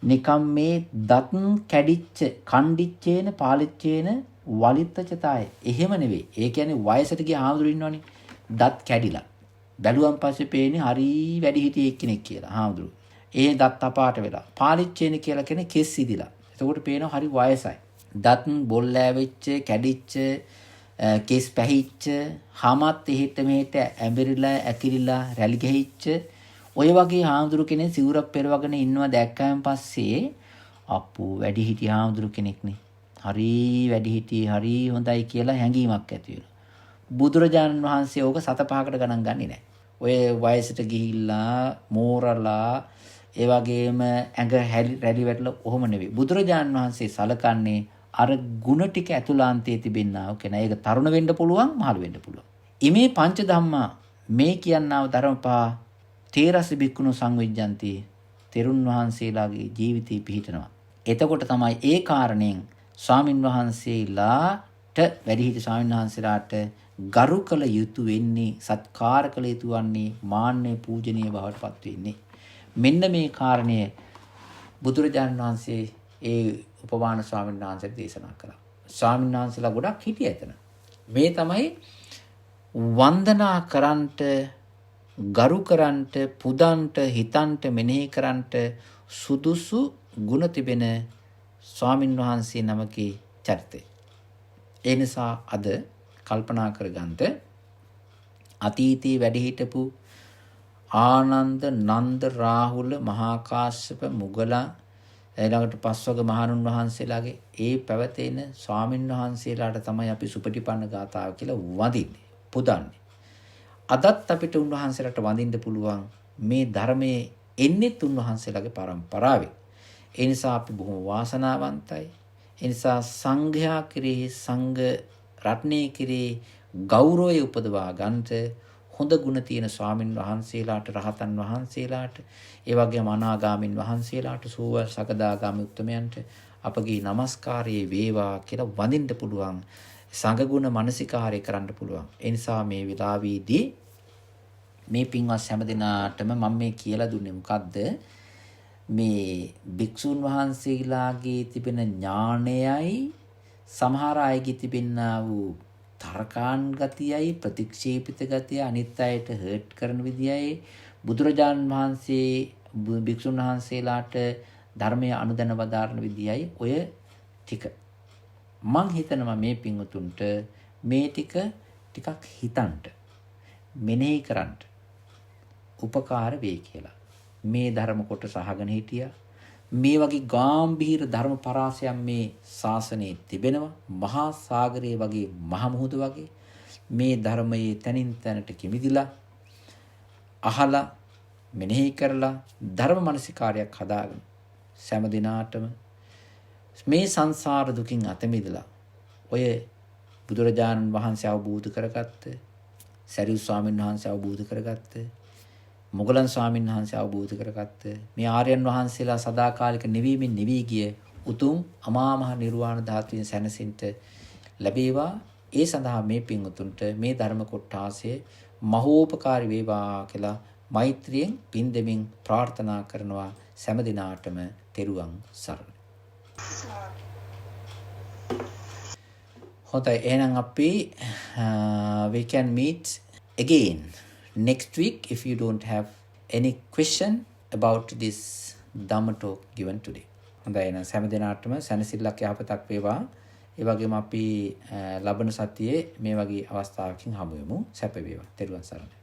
නිකම් මේ දත් කැඩිච්ච කණ්ඩිච්චේන පාලිච්චේන වලිත්තචතාය එහෙම නෙවෙයි. ඒ කියන්නේ වයසට ගිය හාමුදුරු ඉන්නවනේ දත් කැඩිලා. බැලුවන් පස්සේ පේන්නේ හරි වැඩි හිටියෙක් කෙනෙක් කියලා හාමුදුරු. ඒ දත් අපාට වෙලා. පාලිච්චේන කියලා කියන්නේ කෙස් සිදිලා. එතකොට පේනවා හරි වයසයි. දත් බොල් ඇවිච්ච කැඩිච්ච කෙස් පැහිච්ච හමත් එහෙට මෙහෙට ඇඹරිලා ඇකිරිලා රැලි ගහිච්ච ඔය වගේ හාමුදුරු කෙනෙක් සිවුරක් පෙරවගෙන ඉන්නවා දැක්කයන් පස්සේ අප්පෝ වැඩිහිටි හාමුදුරු කෙනෙක්නේ. හරි වැඩිහිටි හරි හොඳයි කියලා හැඟීමක් ඇති වෙනවා. බුදුරජාණන් වහන්සේ ඕක 7-5කට ගණන් ගන්නේ නැහැ. ඔය වයසට ගිහිල්ලා මෝරලා ඒ වගේම ඇඟ රැලි වැටලා කොහොම නෙවෙයි. බුදුරජාණන් වහන්සේ සලකන්නේ අර ಗುಣ ටික ඇතුළාන්තයේ තිබෙන්නා වූ කෙනා. ඒක තරුණ වෙන්න පුළුවන්, මහලු වෙන්න පුළුවන්. ඉමේ පංච ධම්මා මේ කියන්නා වූ ධර්ම පහ තේරස බික්කුණු සංවිජ්ජන්ති තෙරුන් වහන්සේලාගේ ජීවිතේ පිහිටනවා. එතකොට තමයි ඒ කාරණයෙන් ස්වාමින් වහන්සේලාට වැඩිහිටි ස්වාමින් වහන්සේලාට ගරු කළ යුතු වෙන්නේ, සත්කාර කළ යුතු වන්නේ, මාන්නේ පූජනීය බවට පත් වෙන්නේ. මෙන්න මේ කාරණය බුදුරජාණන් වහන්සේ ඒ උපමාන ස්වාමීන් වහන්සේට දේශනා කළා. ස්වාමීන් වහන්සේලා ගොඩක් හිටියා එතන. මේ තමයි වන්දනා කරන්ට, ගරු කරන්ට, පුදන්ට, හිතන්ට, මෙනෙහි කරන්ට සුදුසු ගුණ තිබෙන ස්වාමීන් වහන්සේ නමකේ චරිතය. ඒ නිසා අද කල්පනා කරගන්න අතීතයේ වැඩ හිටපු ආනන්ද, නන්ද, රාහුල, මහා කාශ්‍යප, මුගලන් ඊළඟට පස්වග මහණුන් වහන්සේලාගේ ඒ පැවතෙන ස්වාමින් වහන්සේලාට තමයි අපි සුපටිපන්න ගාථාව කියලා වඳින්නේ, පුදන්නේ. අදත් අපිට උන්වහන්සේලාට වඳින්න පුළුවන් මේ ධර්මයේ එන්නේ උන්වහන්සේලාගේ පරම්පරාවෙන්. ඒ නිසා අපි බොහොම වාසනාවන්තයි. ඒ නිසා සංඝයා කෙරෙහි, සංඝ රත්නයේ කෙරෙහි ගෞරවය උපදවා ගන්නට හොඳ ගුණ තියෙන ස්වාමින් වහන්සේලාට, රහතන් වහන්සේලාට, ඒ වගේම අනාගාමින් වහන්සේලාට, සෝවාන් සකදාගාමී උත්තමයන්ට අපගේ নমස්කාරයේ වේවා කියලා වඳින්න පුළුවන්. සංඝ ගුණ මානසිකාරය කරන්න පුළුවන්. ඒ නිසා මේ වෙලාවේදී මේ පින්වත් හැම දිනාටම මම මේ කියලා දුන්නේ මොකද්ද? මේ භික්ෂුන් වහන්සේලාගේ තිබෙන ඥානයයි සමහර අයගේ තිබෙනා වූ තරකාන් ගතියයි, ප්‍රතික්ෂේපිත ගතිය, අනිත් අයට හර්ට් කරන විදියයි, බුදුරජාණන් වහන්සේ භික්ෂුන් වහන්සේලාට ධර්මය අනුදැන වදාරන විදියයි ඔය ටික. මං හිතනවා මේ පින්වතුන්ට මේ ටිකක් හිතන්ට, මෙනෙහි කරන්ට උපකාර වෙයි කියලා. මේ ධර්ම කොටස අහගෙන හිටියා. මේ වගේ ගාම්භීර ධර්ම පරාසයක් මේ ශාසනයේ තිබෙනවා. මහා සාගරයේ වගේ, මහ මුහුද වගේ මේ ධර්මයේ තනින් තැනට කිමිදිලා අහලා මෙනෙහි කරලා ධර්ම මානසිකාරයක් හදාගෙන සෑම දිනාටම මේ සංසාර දුකින් අත මිදලා ඔය බුදුරජාණන් වහන්සේ අවබෝධ කරගත්ත, සරියුත් ස්වාමීන් වහන්සේ අවබෝධ කරගත්ත, මුගලන් ස්වාමීන් වහන්සේ අවබෝධ කරගත්ත මේ ආර්යයන් වහන්සේලා සදාකාලික නිවීමෙන් නිවී ගිය උතුම් අමා මහ නිර්වාණ ධාතුවෙන් සැනසෙන්න ලැබේවා. ඒ සඳහා මේ පින්වතුන්ට මේ ධර්ම කොටාසේ මහෝපකාරී වේවා කියලා මෛත්‍රියෙන් පින් දෙමින් ප්‍රාර්ථනා කරනවා. සෑම දිනාටම තෙරුවන් සරණයි. හොඳයි, එහෙනම් අපි we can meet again next week if you don't have any question about this Dhamma talk given today. හොඳයි, එහෙනම් සෑම දිනාටම සැනසෙල්ලක් යහපතක් වේවා. ඒ වගේම අපි ලබන සතියේ මේ වගේ අවස්ථාවකින් හමු වෙමු. සැප වේවා. තෙරුවන් සරණයි.